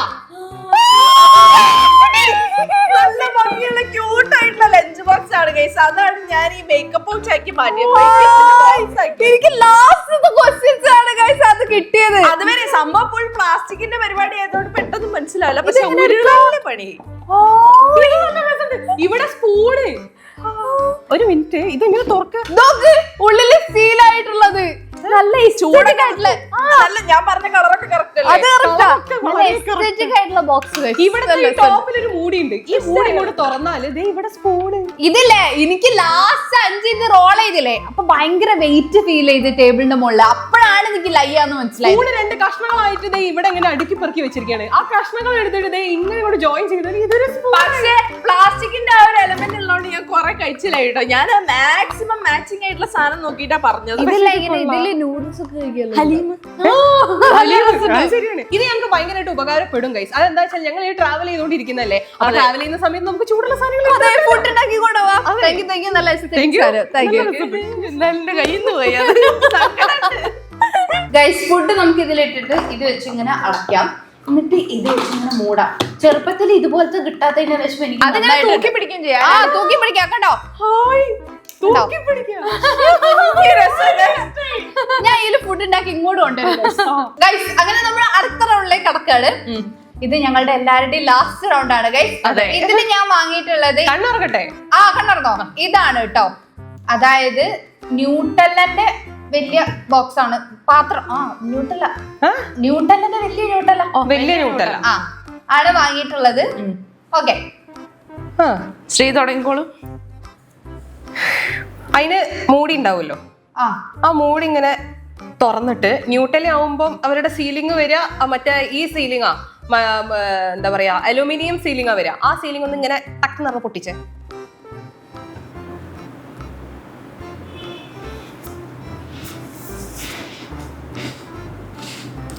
നല്ല ഭംഗിയുള്ള ക്യൂട്ട് ആയിട്ടുള്ള ലഞ്ച് ബോക്സ് ആണ് ഗൈസ്. അതാണ് ഞാൻ ഈ മേക്കപ്പ് ബോക്സ് ആക്കി മാറ്റിയത്. എനിക്ക് ലാസ്റ്റ് ക്വസ്റ്റ്യൻസ് ആണ് ഗൈസ് അത് കിട്ടിയത്. അതുവരെ സംഭവം ഫുൾ പ്ലാസ്റ്റിക്കിന്റെ പരിപാടി ആയതുകൊണ്ട് പെട്ടെന്ന് മനസ്സിലാവില്ല. പക്ഷെ ഉരുളാനുള്ള പണി. ഇവിടെ സ്പൂണ്. ഒരു മിനിറ്റ്, ഇതെങ്ങനെ തുറക്ക? ഉള്ളില് സീൽ ആയിട്ടുള്ളത് നല്ല ചൂടൊക്കെ ആയിട്ടുള്ള നല്ല ഞാൻ പറഞ്ഞ കളറൊക്കെ കറക്റ്റ് ആയിട്ടുള്ള ബോക്സ്. ഇവിടെ ടോപ്പിൽ ഒരു മൂടിയുണ്ട്. ഈ മൂടി ഇങ്ങോട്ട് തുറന്നാല് ദേ ഇവിടെ സ്പൂണ്. ഇതില്ലേ എനിക്ക് ലാസ്റ്റ് 5 ഇത് റോൾ ചെയ്തില്ലേ, അപ്പൊ ഭയങ്കര വെയിറ്റ് ഫീൽ ചെയ്ത് ടേബിളിന്റെ മുകളിൽ. അപ്പോഴാണ് എനിക്ക് ലയ്യാന്ന് മനസ്സിലായി. സ്പൂണ് 2 കഷ്ണങ്ങളായിട്ട് ദേ ഇവിടെ ഇങ്ങനെ അടുക്കി പെറുക്കി വെച്ചിരിക്കുകയാണ്. ആ കഷ്ണങ്ങൾ എടുത്തിട്ട് ദേ ഇങ്ങനെ ഇവിടെ ജോയിൻ ചെയ്താൽ ഇതൊരു സ്പൂൺ. പക്ഷേ പ്ലാസ്റ്റിക്കിന്റെ ആ ഒരു എലമെന്റ് ഉള്ളതുകൊണ്ട് ഞാൻ കുറെ കഴിച്ചില്ല കേട്ടോ. ഞാൻ മാക്സിമം മാച്ചിങ് ആയിട്ടുള്ള സാധനം നോക്കിയിട്ടാ പറഞ്ഞത്. ഇതില് നൂഡിൽസ് ഒക്കെ ശരിയാണ്. ഇത് ഞങ്ങൾക്ക് ഭയങ്കരമായിട്ട് ഉപകാരപ്പെടും ഗൈസ്. അതെന്താ വെച്ചാൽ ഞങ്ങൾ ഈ ട്രാവൽ ചെയ്തോണ്ടിരിക്കുന്നല്ലേ. അപ്പൊ ട്രാവൽ ചെയ്യുന്ന സമയത്ത് നമുക്ക് ചൂടുള്ള സാധനങ്ങൾ ഫുഡ് ഉണ്ടാക്കി കൊണ്ടുപോവാ. നല്ല കയ്യിൽ നിന്ന് പോയി ഗൈസ്. ഫുഡ് നമുക്ക് ഇതിലിട്ടിട്ട് ഇത് വെച്ച് ഇങ്ങനെ അടയ്ക്കാം, എന്നിട്ട് ഇത് വെച്ച് ഇങ്ങനെ മൂടാം. ചെറുപ്പത്തിൽ ഇതുപോലത്തെ കിട്ടാത്തതിന്റെ വിഷമം എനിക്ക് തൂക്കി പിടിക്കുകയും ചെയ്യാം. തൂക്കി പിടിക്കാം കേട്ടോ. ഞാൻ ഇതിൽ ഫുഡ് ഉണ്ടാക്കി ഇങ്ങോട്ട് കൊണ്ടുവരുന്നു ഗൈസ്. അങ്ങനെ നമ്മൾ അടുത്ത റൗണ്ടിലേക്ക് കടക്കാണ്. ഇത് ഞങ്ങളുടെ എല്ലാവരുടെയും ലാസ്റ്റ് റൗണ്ട് ആണ് ഗൈസ്. ഇതിന് ഞാൻ വാങ്ങിയിട്ടുള്ളത് കണ്ണുറക്കട്ടെ. കണ്ണറന്നോ? ഇതാണ് കേട്ടോ. അതായത് ന്യൂട്ടല്ലന്റെ വലിയ ബോക്സ് ആണ്, പാത്രം. ന്യൂട്ടല്ലന്റെ വലിയ ന്യൂട്ടല്ല ആണ് വാങ്ങിയിട്ടുള്ളത്. ഓക്കെ, ശ്രീ തുടങ്ങിക്കോളൂ. അതിന് മൂടി ഉണ്ടാവുമല്ലോ. ആ മൂടി ഇങ്ങനെ തുറന്നിട്ട് ന്യൂട്ടലി ആവുമ്പം അവരുടെ സീലിംഗ് വരിക മറ്റേ ഈ സീലിംഗാ, എന്താ പറയാ, അലൂമിനിയം സീലിംഗാ വരിക. ആ സീലിംഗ് ഒന്ന് ഇങ്ങനെ ടക്ക് നിറ പൊട്ടിച്ചേ.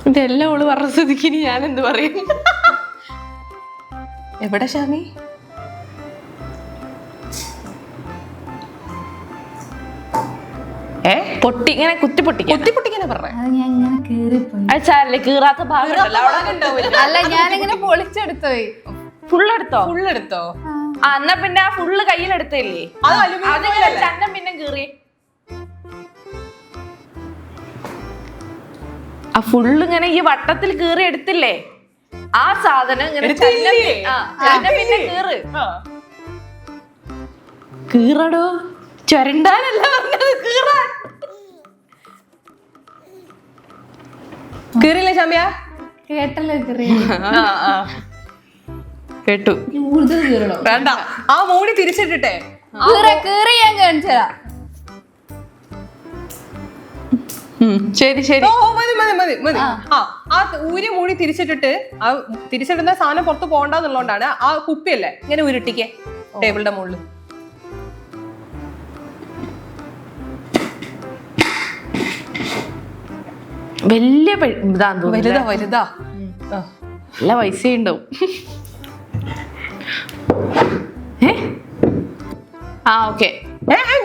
ഇതെല്ലാം ഓള് പറഞ്ഞ സ്ഥിതിക്ക് ഞാൻ എന്ത് പറയും? എവിടെ ഷാമി? പൊട്ടി ഇങ്ങനെ കുത്തി പൊട്ടിക്കാനാ പറഞ്ഞേ. അത് ഞാൻ ഇങ്ങനെ കേറിപ്പോയി. അത് സാരല്ലേ, കീറാത്ത ഭാഗം അല്ല, ഞാനിങ്ങനെ പൊളിച്ചെടുത്തോയി. ഫുള്ളെടുത്തോ? ഫുള്ളെടുത്തോ? എന്നാ പിന്നെ ആ ഫുള്ള് കയ്യിലെടുത്തില്ലേ? ചന്നം പിന്നെ കീറി. ആ ഫുള്ള് ഇങ്ങനെ ഈ വട്ടത്തിൽ കീറി എടുത്തില്ലേ ആ സാധനം ഇങ്ങനെ പിന്നെ കീറടോ. ചുരണ്ടാനല്ല പറഞ്ഞത്, കീറാൻ. കീറില്ലേ ഷാമിയ? കേട്ടല്ലോ കേട്ടു. കൂടുതൽ കീറണോ? വേണ്ട, ആ മൂടി തിരിച്ചിട്ടിട്ടെ കീറി ഞാൻ കാണിച്ചതാ. ശരി ശരി, മതി മതി മതി മതി. ആ ഊരി മൂടി തിരിച്ചിട്ടിട്ട് ആ തിരിച്ചിടുന്ന സാധനം പുറത്ത് പോകണ്ടെന്നുള്ളതുകൊണ്ടാണ് ആ കുപ്പിയല്ലേ ഇങ്ങനെ ഉരുട്ടിക്കേ ടേബിളിന്റെ മുകളിൽ. വലിയ ഇതാന്ന് തോന്നുന്നു. വലുതാ വലുതാ. ആ. നല്ല പൈസ ഉണ്ടാവും. ഓക്കെ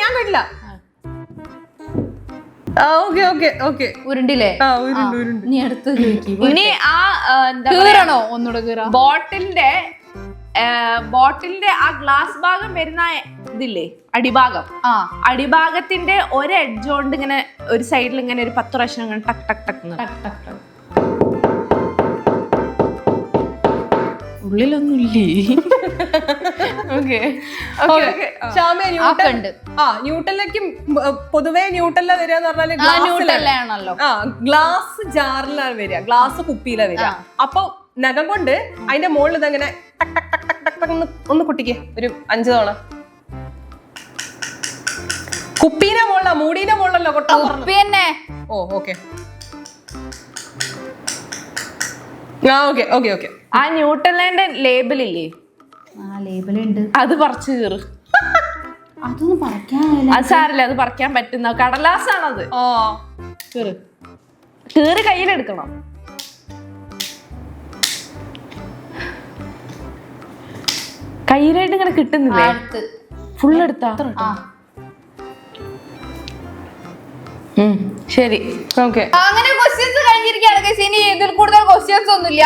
ഞാൻ കേട്ടില്ല. Okay okay okay. ഉരുണ്ടില്ലേ? ഉരുണ്ട്. നീ അടുത്ത് ചോദിക്കും. ഇനി ആ എന്താ കീറണോ? ഒന്നുകൂടെ കീറ. ബോട്ടിലിന്റെ ആ ഗ്ലാസ് ഭാഗം വരുന്ന ഇതില്ലേ, അടിഭാഗം, അടിഭാഗത്തിന്റെ ഒരു എഡ്ജ് കൊണ്ട് ഇങ്ങനെ ഒരു സൈഡിൽ ഇങ്ങനെ ഒരു 10 പ്രാവശ്യം ഇങ്ങനെ ടക്ക് ടക്ക് ടക്ക് ഉള്ളിലൊന്നുമില്ലേ? ന്യൂട്ടലിലേക്ക് പൊതുവേ ന്യൂട്ടല്ല വരിക എന്ന് പറഞ്ഞാല് ഗ്ലാസ് ജാറിലാണ് വരിക, ഗ്ലാസ് കുപ്പിയിലാണ് വരിക. അപ്പൊ നഖം കൊണ്ട് അതിന്റെ മുകളിൽ ഇതങ്ങനെ ടക്ക് ടക്ക് ടക്ക് ടക്ക് ടക്ക് ഒന്ന് കുട്ടിക്ക് ഒരു 5 തവണ. കുപ്പീന്റെ മുകളിലാ, മൂടീന്റെ മുകളിലല്ലോ കൊട്ടാ. ഓ ഓക്കെ. ആ ന്യൂട്ടലിന്റെ ലേബൽ ഇല്ലേ, ലേബലുണ്ട്, അത് പറിച്ചു കീറ്. അതൊന്നും പറിക്കാൻ അത് സാരില്ല, അത് പറിക്കാൻ പറ്റുന്ന കടലാസാണത്. കീറി കയ്യിലെടുക്കണം. കയ്യിലായിട്ട് ഇങ്ങനെ കിട്ടുന്നില്ലേ? ഫുൾ എടുത്താ? ശരി, ഓക്കെ. അങ്ങനെ ക്വസ്റ്റ്യൻസ് കഴിഞ്ഞിരിക്കുകയാണ്. ഇനി ഇതിൽ കൂടുതൽ ക്വസ്റ്റ്യൻസ് ഒന്നുമില്ല.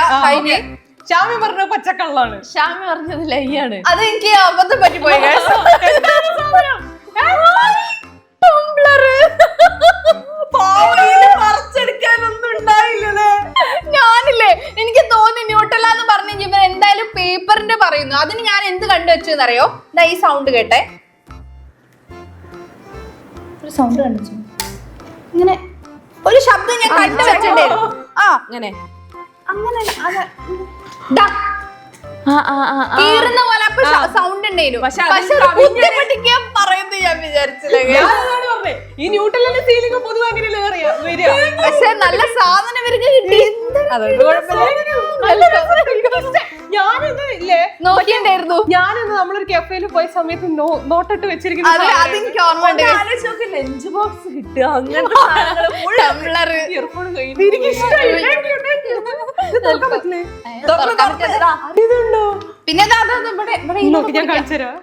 ഷാമി പറഞ്ഞ പച്ചക്കള്ളാണ്. ഷാമി പറഞ്ഞത് ലയ്യാണ്. അത് എനിക്ക് അബദ്ധം പറ്റിപ്പോയി. ഞാനില്ലേ, എനിക്ക് തോന്നി ന്യൂട്ടല എന്ന് പറഞ്ഞു ഇവർ എന്തായാലും പേപ്പറിന്റെ പറയുന്നു. അതിന് ഞാൻ എന്ത് കണ്ടുവച്ചെന്നറിയോ? ഈ സൗണ്ട് കേട്ടെ, ഒരു സൗണ്ട് കണ്ടുവച്ചു, ഇങ്ങനെ ഒരു ശബ്ദം ഞാൻ കണ്ടുവച്ചിട്ടുണ്ടായിരുന്നു. അങ്ങനെ അങ്ങനെ കീറുന്ന പോലെ സൗണ്ട് ഉണ്ടായിരുന്നു. പക്ഷെ പറയുന്നത് ഞാൻ വിചാരിച്ചില്ല. ഈ ന്യൂട്ടലിന്റെ സീലിംഗ് പൊതുവെ അങ്ങനെയല്ലേ വരിക. പക്ഷെ നല്ല സാധനം ഇവർക്ക് കിട്ടി. ഞാനിത് ഇല്ലേ നോക്കിണ്ടായിരുന്നു. ഞാനിന്ന് നമ്മളൊരു കഫേയിൽ പോയ സമയത്ത് നോട്ടിട്ട് വെച്ചിരിക്കുന്നത് അതെനിക്ക് ഓർമ്മ ഉണ്ട്. ലഞ്ച് ബോക്സ് കിട്ടുക, അങ്ങനത്തെ ഇയർഫോൺ എനിക്ക് ഇഷ്ടമായി. ഇതുണ്ടോ? പിന്നെ ഞാൻ കാണിച്ചുതരാം.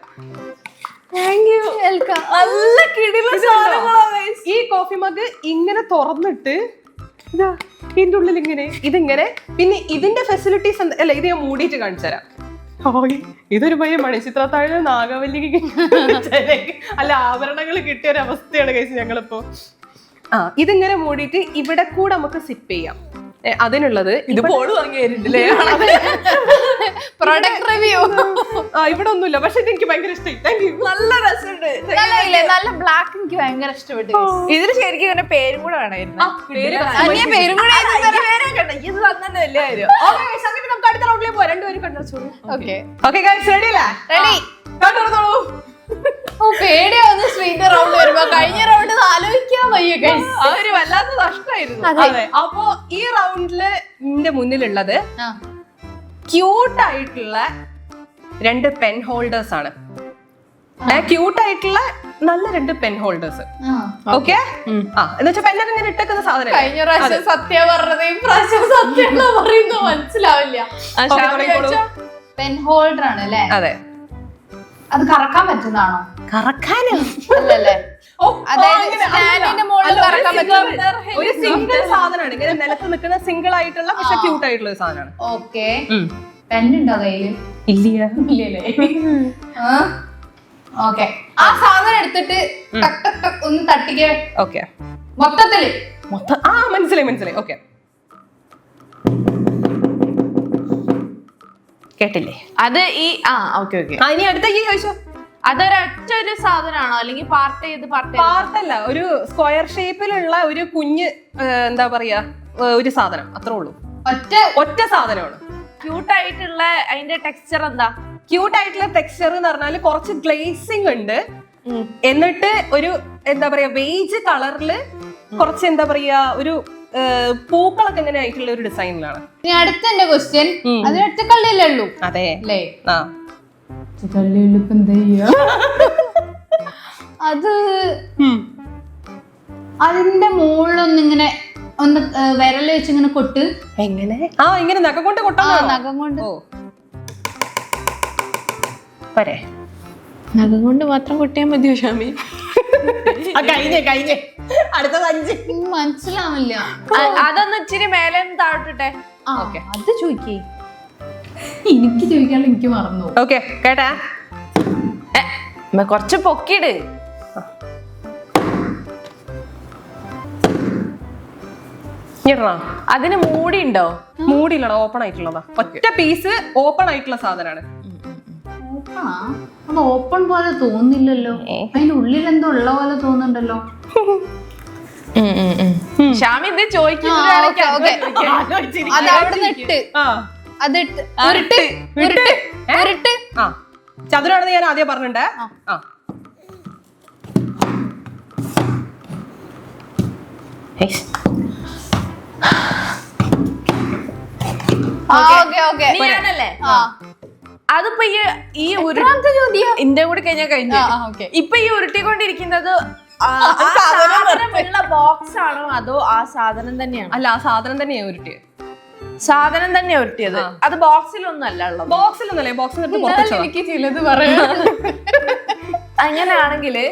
നല്ല കിടിലൻ സാധനങ്ങളാണ്. ഈ കോഫി മഗ് ഇങ്ങനെ തുറന്നിട്ട് ഇതാ ഇതിന്റെ ഉള്ളിൽ ഇങ്ങനെ ഇതിങ്ങനെ, പിന്നെ ഇതിന്റെ ഫെസിലിറ്റീസ് അല്ല, ഇത് ഞാൻ മൂടിയിട്ട് കാണിച്ചുതരാം. ഇതൊരു പയ്യ മണിച്ചിത്രത്താഴ് നാഗവല്ലിക്ക് അല്ല ആഭരണങ്ങൾ കിട്ടിയ ഒരു അവസ്ഥയാണ് കഴിച്ച് ഞങ്ങളിപ്പോ. ഇതിങ്ങനെ മൂടിയിട്ട് ഇവിടെ കൂടെ നമുക്ക് സിപ്പ് ചെയ്യാം. അതിനുള്ളത് ഇത് പോള് വാങ്ങിയായിരുന്നില്ലേ? Product review. ഇവിടെ ഒന്നുമില്ല, പക്ഷെ എനിക്ക് ഭയങ്കര ഇഷ്ടമായി. Thank you. നല്ല രസമുണ്ട്. നല്ല ബ്ലാക്ക് എനിക്ക് ഭയങ്കര ഇഷ്ടപ്പെട്ടു. ഇതിന് ശരിക്കും ഇങ്ങനെ പേരും കൂടെ വേണമായിരുന്നു. പേരും കൂടെ ഇത് തന്നെ വലിയ കാര്യം. നമുക്ക് അടുത്ത റൗണ്ടിലേക്ക് പോവാം. രണ്ടുപേരും കണ്ടുവച്ചോളൂ. ഓക്കെ റെഡി അല്ലേ? റെഡി. കണ്ടുവന്നോളൂ. പേടിയാവുന്നു സ്ട്രീറ്റ് റൗണ്ട് വരുമ്പോ. കഴിഞ്ഞ റൗണ്ട് ആലോചിക്കാൻ വയ്യ ഗൈസ്. അതൊരു വല്ലാത്ത നഷ്ടമായിരുന്നു. അതെ. അപ്പോ ഈ റൗണ്ടില് എന്റെ മുന്നിലുള്ളത് ക്യൂട്ട് ആയിട്ടുള്ള 2 പെൻ ഹോൾഡേഴ്സ് ആണ്. ക്യൂട്ട് ആയിട്ടുള്ള നല്ല 2 പെൻ ഹോൾഡേഴ്സ്. ഓക്കെ. എന്നുവെച്ചാൽ പെന്നൊക്കെ ഇങ്ങനെ ഇട്ടേക്കുന്ന സാധനം. കഴിഞ്ഞ പ്രാവശ്യം സത്യം പറഞ്ഞത് ഈ പ്രാവശ്യം സത്യം പറയുന്നു മനസ്സിലാവില്ല. പെൻ ഹോൾഡർ ആണ് അല്ലേ? അതെ. അത് കറക്കാൻ പറ്റുന്നതാണോ? കറക്കാനോ? അല്ലല്ലേ. അതായത് സ്റ്റാൻഡിന്റെ മുകളിൽ കറക്കാൻ പറ്റുന്ന ഒരു സിംഗിൾ സാധനമാണ്. ഇങ്ങനെ നിലത്ത് നിൽക്കുന്ന സിംഗിൾ ആയിട്ടുള്ള പക്ഷെ ക്യൂട്ട് ആയിട്ടുള്ള ഒരു സാധനമാണ്. ഓക്കെ. പെന്നുണ്ടോ കയ്യില്? ഇല്ലല്ലേ. ഓക്കെ. ആ സാധനം എടുത്തിട്ട് ടക്ക് ടക്ക് ടക്ക് ഒന്ന് തട്ടിക്കേ. ഓക്കെ. മൊത്തത്തില് മനസ്സിലായി. ഓക്കെ. കേട്ടില്ലേ? അത് ഈ ഓക്കെ. ഇനി അടുത്തേക്ക് ചോദിച്ചോ. അതൊരൊറ്റ ഒരു സാധനമാണോ അല്ലെങ്കിൽ പാർട്ടല്ല, ഒരു സ്ക്വയർ ഷേപ്പിലുള്ള ഒരു കുഞ്ഞ് എന്താ പറയാ ഒരു സാധനം, അത്രേ ഉള്ളൂ. ഒറ്റ സാധനമാണ്. ക്യൂട്ട് ആയിട്ടുള്ള അതിന്റെ ടെക്സ്ചർ എന്താ? ക്യൂട്ട് ആയിട്ടുള്ള ടെക്സ്ചർ എന്ന് പറഞ്ഞാൽ കുറച്ച് ഗ്ലേസിംഗ് ഉണ്ട്. എന്നിട്ട് ഒരു എന്താ പറയാ ബേജ് കളറില് കുറച്ച് എന്താ പറയാ ഒരു പൂക്കളൊക്കെ എങ്ങനെ ആയിട്ടുള്ള ഒരു ഡിസൈനിലാണ്. അടുത്ത എന്റെ ക്വസ്റ്റ്യൻ, അത് ഒറ്റക്കള്ളിയല്ലേ ഉള്ളൂ? അതെ. അത് അതിന്റെ മുകളിലൊന്നിങ്ങനെ ഒന്ന് വിരല് വെച്ച് ഇങ്ങനെ കൊട്ട്. എങ്ങനെ? ആ ഇങ്ങനെ നഖം കൊണ്ട് കൊട്ടാ. നഖം കൊണ്ട്. ഓ പോരെ. നഖം കൊണ്ട് മാത്രം കൊട്ടിയാൽ മതിയോ ഷാമി? കഴിഞ്ഞേ അടുത്തത് 5. മനസ്സിലാവില്ല. അതൊന്ന് ഇച്ചിരി മേലെ താഴ്ത്തിട്ടെ. അത് ചോദിക്കേ. എനിക്ക് ചോദിക്കാനുള്ള എനിക്ക് മറന്നു. ഓക്കെ കേട്ടാ. കുറച്ച് പൊക്കിട്. അതിന് മൂടി ഉണ്ടോ? മൂടിയില്ലടാ, ഓപ്പൺ ആയിട്ടുള്ളതാ. ഒറ്റ പീസ് ഓപ്പൺ ആയിട്ടുള്ള സാധനമാണ്. അത് ഓപ്പൺ പോലെ തോന്നില്ലല്ലോ. അതിന്റെ ഉള്ളിൽ എന്തോ ഉള്ള പോലെ തോന്നുന്നുണ്ടല്ലോ. ഷാമി ഇത് ചതുരാണെന്ന് ഞാൻ ആദ്യം പറഞ്ഞിട്ടുണ്ട്. അതിപ്പോ ഈ ഇന്ത്യ കൂടി കഴിഞ്ഞാൽ കഴിഞ്ഞു. ഇപ്പൊ ഈ ഉരുട്ടിക്കൊണ്ടിരിക്കുന്നത് ബോക്സ് ആണോ അതോ ആ സാധനം തന്നെയാണോ? അല്ല, ആ സാധനം തന്നെയാ ഉരുട്ടിയത്. സാധനം തന്നെയാ ഉരുട്ടിയത്. അത് ബോക്സിലൊന്നും അല്ല ഉള്ളത്. ബോക്സിലൊന്നല്ലേ, ബോക്സിൽ എനിക്ക് ചിലത് പറയാം. അങ്ങനെയാണെങ്കില്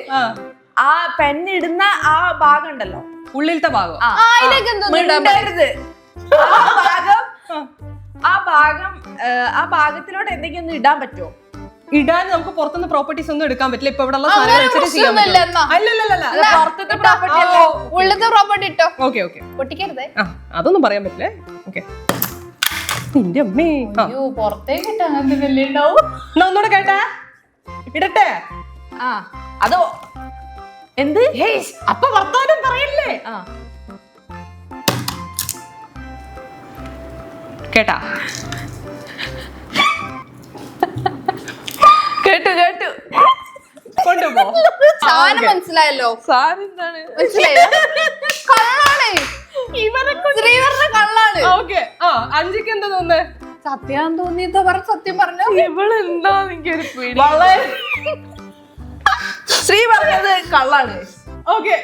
ആ പെന്നിടുന്ന ആ ഭാഗം ഉണ്ടല്ലോ, ഉള്ളിലത്തെ ഭാഗം. ആ ഭാഗത്തിലോട്ട് എന്തെങ്കിലും ഒന്ന് ഇടാൻ പറ്റുമോ? ഇടാൻ നമുക്ക് പുറത്തുനിന്ന് പ്രോപ്പർട്ടീസ് ഒന്നും എടുക്കാൻ പറ്റില്ല. ഇപ്പൊ ഇവിടെ അതൊന്നും പറയാൻ പറ്റില്ലേ. ഓക്കെ നിന്റെ അമ്മേ. ഒന്നുകൂടെ കേട്ടാ ഇടട്ടെ. അതോ എന്ത് അപ്പൊ വർത്താനം പറയല്ലേ. കേട്ടാ? കേട്ടു കേട്ടു. കൊണ്ടുപോ. സാധനം മനസ്സിലായല്ലോ. സാധനം എന്താണ്? കള്ളാണ്. ശ്രീധരന്റെ കള്ളാണ്. ഓക്കെ. 5ക്ക് എന്താ തോന്നുന്നത്? സത്യം തോന്നിയതോ പറ. സത്യം പറഞ്ഞോ. ഇവളെന്താ എനിക്കൊരു പേടി. ശ്രീ പറഞ്ഞത് കള്ളാണ്. ഓക്കെ.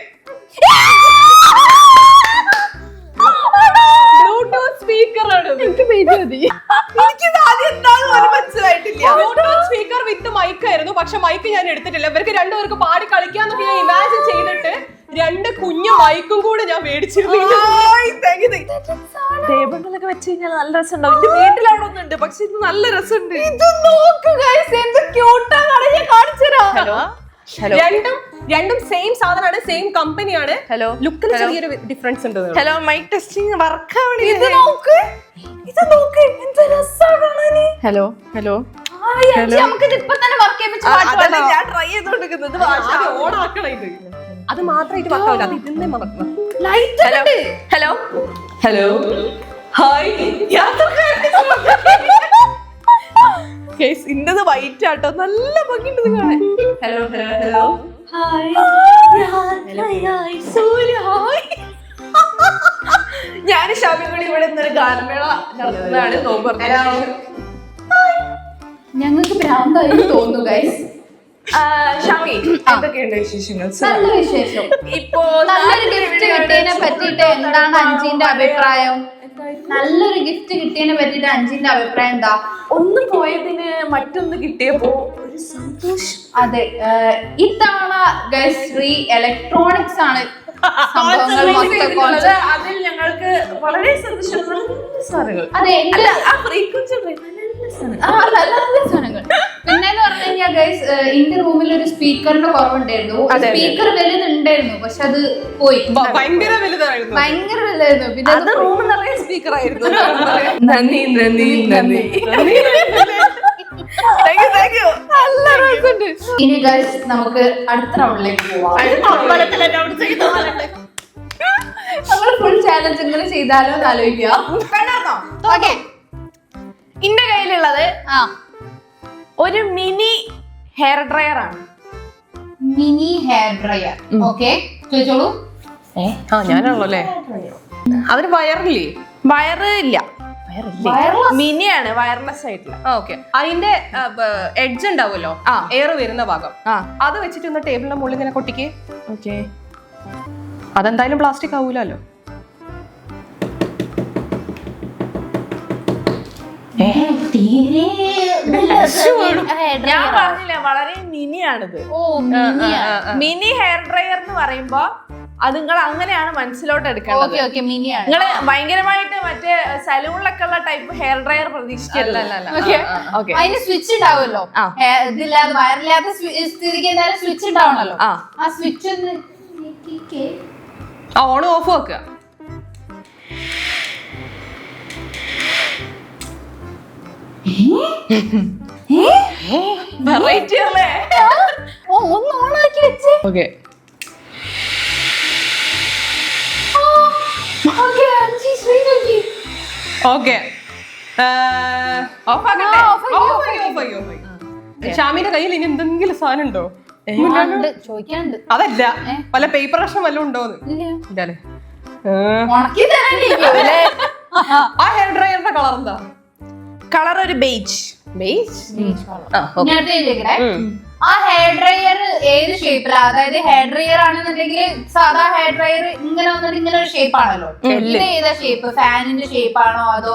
ബ്ലൂടൂത്ത് സ്പീക്കർ ആണ്. എനിക്ക് പേടി മതി. മനസ്സിലായിട്ടില്ല. ബ്ലൂടൂത്ത് സ്പീക്കർ വിത്ത് മൈക്ക് ആയിരുന്നു. പക്ഷെ മൈക്ക് ഞാൻ എടുത്തിട്ടില്ല. ഇവർക്ക് രണ്ടുപേർക്ക് പാടി കളിക്കാന്നൊക്കെ ഞാൻ ഇമാജിൻ ചെയ്തിട്ട് 2 കുഞ്ഞു മൈക്കും കൂടെ ഞാൻ മേടിച്ചിരുന്നു. ടേബിളിലൊക്കെ വെച്ച് കഴിഞ്ഞാൽ നല്ല രസമുണ്ടാവും. എന്റെ വീട്ടിലവിടെ ഒന്നുണ്ട്, പക്ഷെ ഇത് നല്ല രസമുണ്ട്. ഇത് നോക്ക് ഗയ്സ്, എന്ത് ക്യൂട്ടാണ്. ഞാൻ കാണിച്ചു തരാം. രണ്ടും സെയിം സാധനമാണ്, സെയിം കമ്പനിയാണ്. ഹലോ, ലുക്കിൽ ചെറിയൊരു ഡിഫറൻസ് ഉണ്ട്. ഹലോ, മൈക്ക് ടെസ്റ്റിംഗ് വർക്ക് ആവണേ. ഇത് നോക്ക് എന്ത് രസമാണ്. ഹലോ ഹലോ, നമുക്ക് ഇപ്പൊ തന്നെ വർക്ക് ചെയ്യിപ്പിച്ച് ഞാൻ ട്രൈ ചെയ്തോണ്ടിരിക്കുന്നത്. ഓൺ ആക്കണം. ഇത് അത് മാത്രമായിട്ട് വർക്കാവില്ല. അത് ഇതിന്റെ മറക്കണം. Hello hello hi. ഇന്നത് വൈറ്റ് ആട്ടോ, നല്ല ഭംഗിയുണ്ട് കാണാൻ. Hello hello hello hi. ഞാൻ ഷാമി കൂടി ഇവിടെ ഇന്നൊരു ഗാനമേള നടത്തുന്നതാണ്. ഞങ്ങൾക്ക് ഭ്രാന്തായി തോന്നുന്നു ഗൈസ്. ഷാമി, എന്തൊക്കെയുണ്ട് വിശേഷങ്ങൾ? നല്ല വിശേഷം. ഇപ്പോ നല്ലൊരു ഗിഫ്റ്റ് കിട്ടിയതിനെ പറ്റിയിട്ട് എന്താണ് അഞ്ചിന്റെ അഭിപ്രായം? നല്ലൊരു ഗിഫ്റ്റ് കിട്ടിയതിനെ പറ്റിയിട്ട് അഞ്ചിന്റെ അഭിപ്രായം എന്താ? ഒന്ന് പോയതിന് മറ്റൊന്ന് കിട്ടിയപ്പോ ഒരു സന്തോഷം. അതെ, ഇത്തവണ ഗൈസ് ശ്രീ ഇലക്ട്രോണിക്സ് ആണ് സംഭവങ്ങൾ മൊത്തം. അതിൽ ഞങ്ങൾക്ക് വളരെ സന്തോഷം. സാധനങ്ങൾ. അതെ, ആ ഫ്രീക്വൻസി നല്ല സാധനങ്ങൾ. പിന്നെന്ന് പറഞ്ഞു കഴിഞ്ഞാൽ ഗൈസ്, എന്റെ റൂമിൽ ഒരു സ്പീക്കറിന്റെ കുറവുണ്ടായിരുന്നു. സ്പീക്കർ വലുതുണ്ടായിരുന്നു, പക്ഷെ അത് പോയി. ഭയങ്കര വലുതായിരുന്നു. പിന്നെ അത് റൂം നിറയെ സ്പീക്കർ ആയിരുന്നു. നന്ദി നന്ദി നന്ദി. ഇനി ഗൈസ് നമുക്ക് അടുത്ത റൗണ്ടിലേക്ക് പോവാം. നമ്മൾ ഫുൾ ചാലഞ്ച് ഇങ്ങനെ ചെയ്താലോ എന്ന് ആലോചിക്കാം. ഓക്കെ, എന്റെ കയ്യിലുള്ളത് ഒരു മിനി ഹെയർ ഡ്രയർ ആണ്. Mini hair dryer. ഓക്കെ, ചോദിച്ചോളൂ. ഞാനാണല്ലോ അല്ലേ? അതിന് വയറില്ലേ? വയറ് ഇല്ല, മിനിയാണ്, വയർലെസ് ആയിട്ടുള്ള. ഓക്കെ. അതിന്റെ എഡ്ജ് ഉണ്ടാവുമല്ലോ, എയർ വരുന്ന ഭാഗം, അത് വെച്ചിട്ട് ഒന്ന് ടേബിളിന്റെ മുകളിൽ ഇങ്ങനെ കൊട്ടിക്ക്. ഓക്കെ. അതെന്തായാലും പ്ലാസ്റ്റിക് ആവൂലോ. ഞാൻ പറഞ്ഞില്ല വളരെ മിനിയാണിത്. മിനി ഹെയർ ഡ്രയർ എന്ന് പറയുമ്പോ അത് നിങ്ങൾ അങ്ങനെയാണ് മനസ്സിലോട്ട് എടുക്കേണ്ടത്. നിങ്ങള് ഭയങ്കരമായിട്ട് മറ്റേ സലൂണിലൊക്കെ ഉള്ള ടൈപ്പ് ഹെയർ ഡ്രയർ പ്രതീക്ഷിക്കരുത്. അതിന് സ്വിച്ച് ഉണ്ടാവുമല്ലോ, ഇതില്ലാതെ വയറില്ലാത്ത സ്ഥിതിക്ക് എന്തായാലും സ്വിച്ച് ഉണ്ടാവണല്ലോ. ആ സ്വിച്ച് ഒന്ന് ഓൺ ഓഫ് വെക്കുക. വെറൈറ്റി അല്ലേ? ഒന്ന് ഓണാക്കി വെച്ചേ. ഓക്കെ ഓക്കെ ഷാമിന്റെ കയ്യിൽ ഇനി എന്തെങ്കിലും സാധനം ഉണ്ടോ? ചോദിക്കാണ്ട്. അതല്ല, വല്ല പേപ്പർ കഷ്ണം വല്ലതും ഉണ്ടോന്ന്. ഇല്ലല്ലേ? ആ ഹെയർ ഡ്രയറിന്റെ കളർ എന്താ? കളർ ഒരു ബേജ്. ആ ഹെയർ ഡ്രയർ ഏത് ഷേപ്പിലാ? അതായത് ഹെയർ ഡ്രയർ ആണെന്നുണ്ടെങ്കിൽ സാധാ ഹെയർ ഡ്രയർ ഇങ്ങനെ വന്നിട്ട് ഇങ്ങനെ ഒരു ഷേപ്പ് ആണല്ലോ. ഇത് ഏതാ ഷേപ്പ്? ഫാനിന്റെ ഷേപ്പ് ആണോ അതോ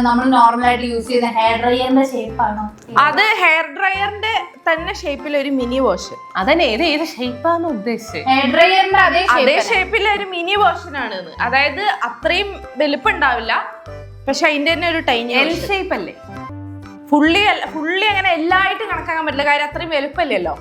നമ്മൾ നോർമൽ ആയിട്ട് യൂസ് ചെയ്യുന്ന ഹെയർ ഡ്രയറിന്റെ ഷേപ്പ് ആണോ? അത് ഹെയർ ഡ്രയറിന്റെ തന്നെ ഷേപ്പിൽ ഒരു മിനി വേർഷൻ. അതന്നെ, ഏത് ഷേപ്പാന്ന് ഉദ്ദേശിച്ചത്? ഹെയർ ഡ്രയറിന്റെ അതേ ഷേപ്പിൽ ഒരു മിനി വേർഷൻ ആണ്. അതായത് അത്രയും വലുപ്പം ഉണ്ടാവില്ല, പക്ഷെ അതിന്റെ തന്നെ ഒരു ടൈനി എൽ ഷേപ്പ് അല്ലേ? ഫുള്ളി അങ്ങനെ എല്ലായിട്ടും കണക്കാക്കാൻ പറ്റില്ല, കാര്യം അത്രയും വലുപ്പല്ലല്ലോ.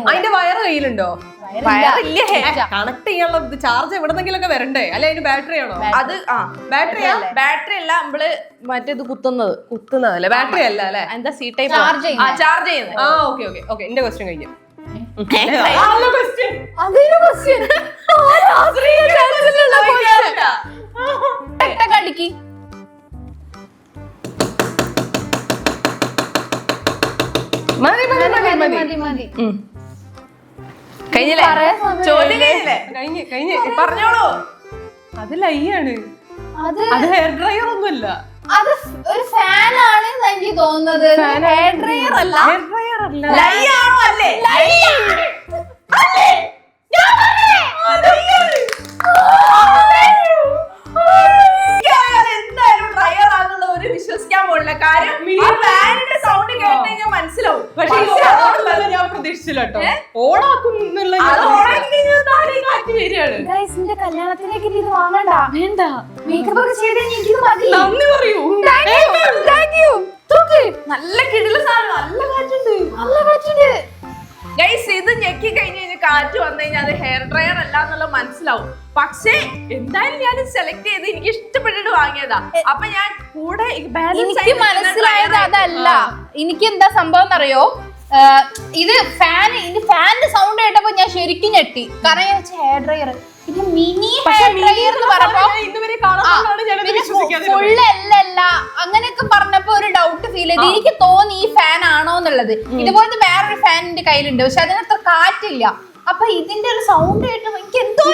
അതിന്റെ വയറ് കയ്യിലുണ്ടോ? കണക്ട് ചെയ്യാനുള്ള ചാർജ് എവിടെന്നെങ്കിലൊക്കെ വരണ്ടേ? അല്ലെ അതിന് ബാറ്ററി ആണോ? അത് ബാറ്ററി അല്ല, നമ്മള് മറ്റേത് കുത്തുന്നതല്ലേ, ബാറ്ററി അല്ല അല്ലെ? എന്താ സി ടൈപ്പ് ചാർജ് ചെയ്യുന്നത്. ഓക്കെ ഓക്കെ ഓക്കെ, എന്റെ ക്വസ്റ്റ്യൻ കഴിഞ്ഞു. കഴിഞ്ഞില്ലേ? ചോദ്യം കഴിഞ്ഞില്ലേ? പറഞ്ഞോളൂ. അത് ലൈയാണ്, അത് ഹെയർ ഡ്രയർ ഒന്നുമല്ല. അത് ഒരു ഫാൻ ആണ് എനിക്ക് തോന്നുന്നത്. ഹെയർ ഡ്രയർ അല്ല. ഹെയർ ഡ്രയർ അല്ല. ലൈ ആണോ? അല്ലേ? എന്തായാലും ഡ്രയർ ആണെന്നുള്ള ഒരു വിശ്വസിക്കാൻ പോലില്ല, കാര്യം ഫാനിന്റെ സൗണ്ട് കേട്ട് കഴിഞ്ഞാൽ മനസ്സിലാവും. പക്ഷെ ഞാൻ പ്രതീക്ഷിച്ചില്ല കേട്ടോ. ഓണാക്കുന്നുള്ള ഗൈസിന്റെ കല്യാണത്തിലേക്ക് ഇത് വാങ്ങണ്ട. വേണ്ട, മേക്കപ്പ് ഒക്കെ ചെയ്ത് എനിക്കിത് മതി. നന്ദി പറയൂ. നല്ല കിടില സാധനം, നല്ല കാറ്റുണ്ട്. ഗൈസ്, ഇത് ഞെക്കി കഴിഞ്ഞ് കഴിഞ്ഞാൽ കാറ്റ് വന്നു കഴിഞ്ഞാൽ അത് ഹെയർ ഡ്രയർ അല്ല എന്നുള്ള മനസ്സിലാവും. പക്ഷേ എന്തായാലും ഞാൻ സെലക്ട് ചെയ്ത് എനിക്ക് ഇഷ്ടപ്പെട്ടിട്ട് വാങ്ങിയതാ. അപ്പൊ ഞാൻ കൂടെ എനിക്ക് മനസ്സിലായത് അതല്ല. എനിക്ക് എന്താ സംഭവം എന്നറിയോ? ഇത് ഫാനിന്റെ സൗണ്ട് കേട്ടപ്പോ ഞാൻ ശരിക്കും ഞെട്ടി. കാരണം ഞാൻ ഹെയർ ഡ്രയർ, ഇത് മിനി ഹെയർ ഡ്രയർ എന്ന് പറഞ്ഞപ്പോ ഫുള്ള് അല്ലല്ല അങ്ങനെയൊക്കെ പറഞ്ഞപ്പോ ഒരു ഡൗട്ട് ഫീൽ ചെയ്ത്. എനിക്ക് തോന്നി ഈ ഫാൻ ആണോ എന്നുള്ളത്. ഇതുപോലത്തെ വേറൊരു ഫാൻ എന്റെ കയ്യിലുണ്ട്, പക്ഷെ അതിനത്ര കാറ്റില്ല. അപ്പൊ ഇതിന്റെ ഒരു സൗണ്ട് കേട്ട് എനിക്ക് എന്തോ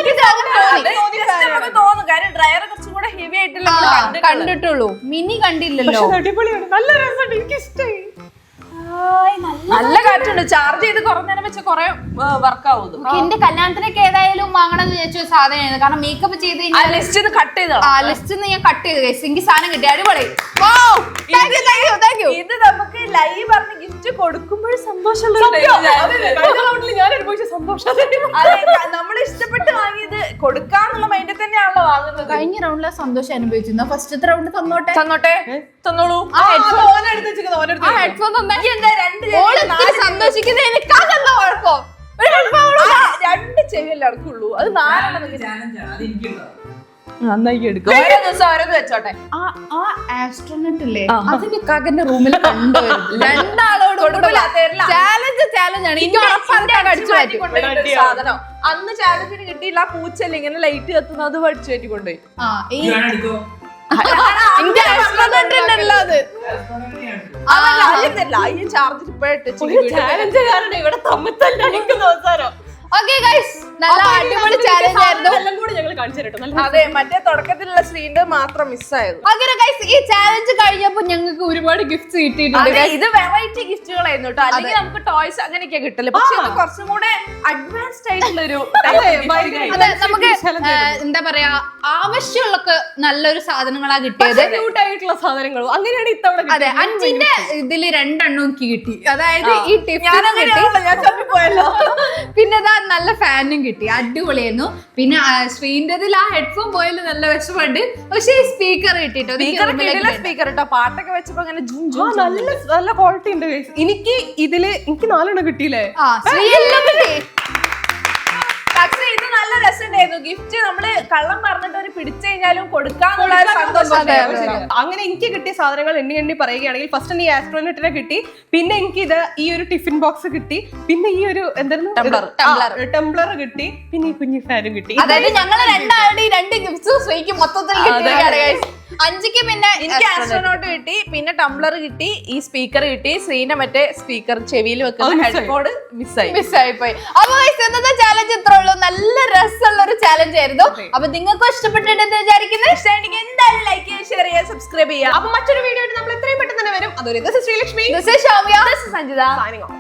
തോന്നുന്നു, കാര്യം ഡ്രയർ കുറച്ചും കൂടെ ഹെവി ആയിട്ടല്ലേ കണ്ടിട്ടുള്ളൂ. മിനി കണ്ടില്ലല്ലോ. അടിപൊളിയാണ്, നല്ല രസമുണ്ട്, എനിക്ക് ഇഷ്ടമായി. നല്ല കാറ്റുണ്ട്. ചാർജ് ചെയ്ത് കുറെ നേരം വെച്ച് കുറെ വർക്ക് ആവും. എന്റെ കല്യാണത്തിനൊക്കെ ഏതായാലും വാങ്ങണം എന്ന് വിചാരിച്ച ഒരു സാധനമായിരുന്നു. കാരണം മേക്കപ്പ് ചെയ്ത് ലിസ്റ്റ് കട്ട് ചെയ്തോ? ലിസ്റ്റ് ഞാൻ കട്ട് ചെയ്ത് എനിക്ക് സാധനം കിട്ടി. അടിപൊളി. ഇത് നമുക്ക് ലൈവ് പറഞ്ഞ് ഗിഫ്റ്റ് കൊടുക്കുമ്പോൾ സന്തോഷമുള്ള നമ്മൾ ഇഷ്ടപ്പെട്ട് വാങ്ങിയത് കൊടുക്കാന്നുള്ള മൈൻഡിൽ തന്നെയാണല്ലോ വാങ്ങുന്നത്. കഴിഞ്ഞ റൗണ്ടിലെ സന്തോഷം അനുഭവിച്ചു. ഫസ്റ്റത്തെ റൗണ്ട് തന്നോളൂ. ഹെഡ്ഫോൺ സന്തോഷിക്കുന്നത് എനിക്കാകല്ലോ കുഴപ്പം. രണ്ട് ചെവിയല്ലേ നടക്കുള്ളൂ, അത് നന്നായി എടുക്കും. ഓരോ ദിവസം ഓരോന്ന് വെച്ചോട്ടെ. ആ ആസ്ട്രോനട്ട് ഇല്ലേ, അതിന്റെ കാക്കന്റെ റൂമിൽ രണ്ടാളോട് ചാലഞ്ച് ആണ്. സാധനം അന്ന് ചാലഞ്ചിന് കിട്ടിയില്ല. ആ പൂച്ചല്ലേ ഇങ്ങനെ ലൈറ്റ് കത്തുന്നു, അത് പഠിച്ചു പറ്റി കൊണ്ടുപോയി. ചാർജ് ഇപ്പോഴത്തെ ഇവിടെ തമ്മിൽ തന്നെ. ഓക്കെ ഗൈസ്, നല്ല അടിപൊളി ചാലഞ്ച് ആയിരുന്നു. എല്ലാം കൂടി ഞങ്ങൾ കാണിച്ചു തരട്ടെ. നല്ല അതെ, മറ്റേ തുടക്കത്തിലുള്ള സ്ക്രീനിന്റെ മാത്രം മിസ്സായത്. അങ്ങനെ ഗൈസ് ഈ ചാലഞ്ച് കഴിഞ്ഞപ്പോ ഞങ്ങൾക്ക് ഒരുപാട് ഗിഫ്റ്റ്സ് കിട്ടിയിട്ടുണ്ട്. അതെ, ഇത് വെറൈറ്റി ഗിഫ്റ്റുകളായിരുന്നു കേട്ടോ. അല്ലെങ്കിൽ നമുക്ക് ടോയ്സ് അങ്ങനെയൊക്കെ കിട്ടില്ല. പക്ഷെ ഇത് കുറച്ചും കൂടെ അഡ്വാൻസ്ഡ് ആയിട്ടുള്ള ഒരു അതെ, നമുക്ക് എന്താ പറയാ ആവശ്യമുള്ളൊക്കെ നല്ലൊരു സാധനങ്ങളാ കിട്ടിയത്. ക്യൂട്ട് ആയിട്ടുള്ള സാധനങ്ങളും അങ്ങനെയാണ് ഇത്തവണ അതെ, 5ന്റെ ഇതില് 2 എണ്ണം എനിക്ക് കിട്ടി. അതായത് ഈ ടിഫിനും കിട്ടി, ഞാൻ ചപ്പിപ്പോയല്ലോ. പിന്നെ ഇതാ നല്ല ഫാനും കിട്ടി, അടിപൊളിയായിരുന്നു. പിന്നെ ശ്രീൻ്റെതിൽ ആ ഹെഡ്ഫോൺ പോയാലും നല്ല വിഷമുണ്ട്. പക്ഷെ ഈ സ്പീക്കർ കിട്ടിട്ടോ, സ്പീക്കർ കേട്ടോ, പാട്ടൊക്കെ വെച്ചപ്പോ അങ്ങനെ നല്ല ക്വാളിറ്റി ഉണ്ട് guys. എനിക്ക് 4 കിട്ടിയില്ലേ? ശ്രീ എല്ലാം കിട്ടി. പക്ഷെ ഇത് നല്ല രസമുണ്ടായിരുന്നു. ഗിഫ്റ്റ് നമ്മള് കള്ളം പറഞ്ഞിട്ട് ഒരു പിടിച്ചു കഴിഞ്ഞാലും കൊടുക്കാന്നുള്ള ഒരു സന്തോഷം. അങ്ങനെ എനിക്ക് കിട്ടിയ സാധനങ്ങൾ എണ്ണി പറയുകയാണെങ്കിൽ ഫസ്റ്റ് ഈ ആസ്ട്രോനട്ടിനെ കിട്ടി, പിന്നെ എനിക്ക് ഇത് ഈ ഒരു ടിഫിൻ ബോക്സ് കിട്ടി, പിന്നെ ഈ ഒരു എന്തായിരുന്നു ടംബ്ലർ കിട്ടി, പിന്നെ ഈ കുഞ്ഞു ഫാനും കിട്ടി. അതായത് ഞങ്ങള് രണ്ടാളുടെയും 2 ഗിഫ്റ്റ്സ് ശ്രീക്ക് മൊത്തത്തിൽ കിട്ടിയിരിക്കുകയാണ്. 5ക്ക് പിന്നെ എനിക്ക് ആസ്ട്രോനോട്ട് കിട്ടി, പിന്നെ ടംബ്ലർ കിട്ടി, ഈ സ്പീക്കർ കിട്ടി. ശ്രീനെ മറ്റേ സ്പീക്കർ ചെവിയിൽ വെക്കുന്ന ഹെഡ്ഫോൺ മിസ്സായി പോയി. അപ്പൊ ഇന്നത്തെ ചാലഞ്ച് ഇത്രേ ഉള്ളൂ. നല്ല രസമുള്ള ഒരു ചാലഞ്ച് ആയിരുന്നു. അപ്പൊ നിങ്ങൾക്കും ഇഷ്ടപ്പെട്ടിട്ടെന്ന് വിചാരിക്കുന്നത്. ഇഷ്ടമാണെങ്കിൽ എന്തായാലും ലൈക്ക് ചെയ്യുക, ഷെയർ ചെയ്യുക, സബ്സ്ക്രൈബ് ചെയ്യുക. അപ്പൊ മറ്റൊരു വീഡിയോ നമ്മൾ എത്രയും പെട്ടെന്ന് തന്നെ വരും. അതൊരു ശ്രീലക്ഷ്മി, സൗമ്യ, സഞ്ജിത. signing off.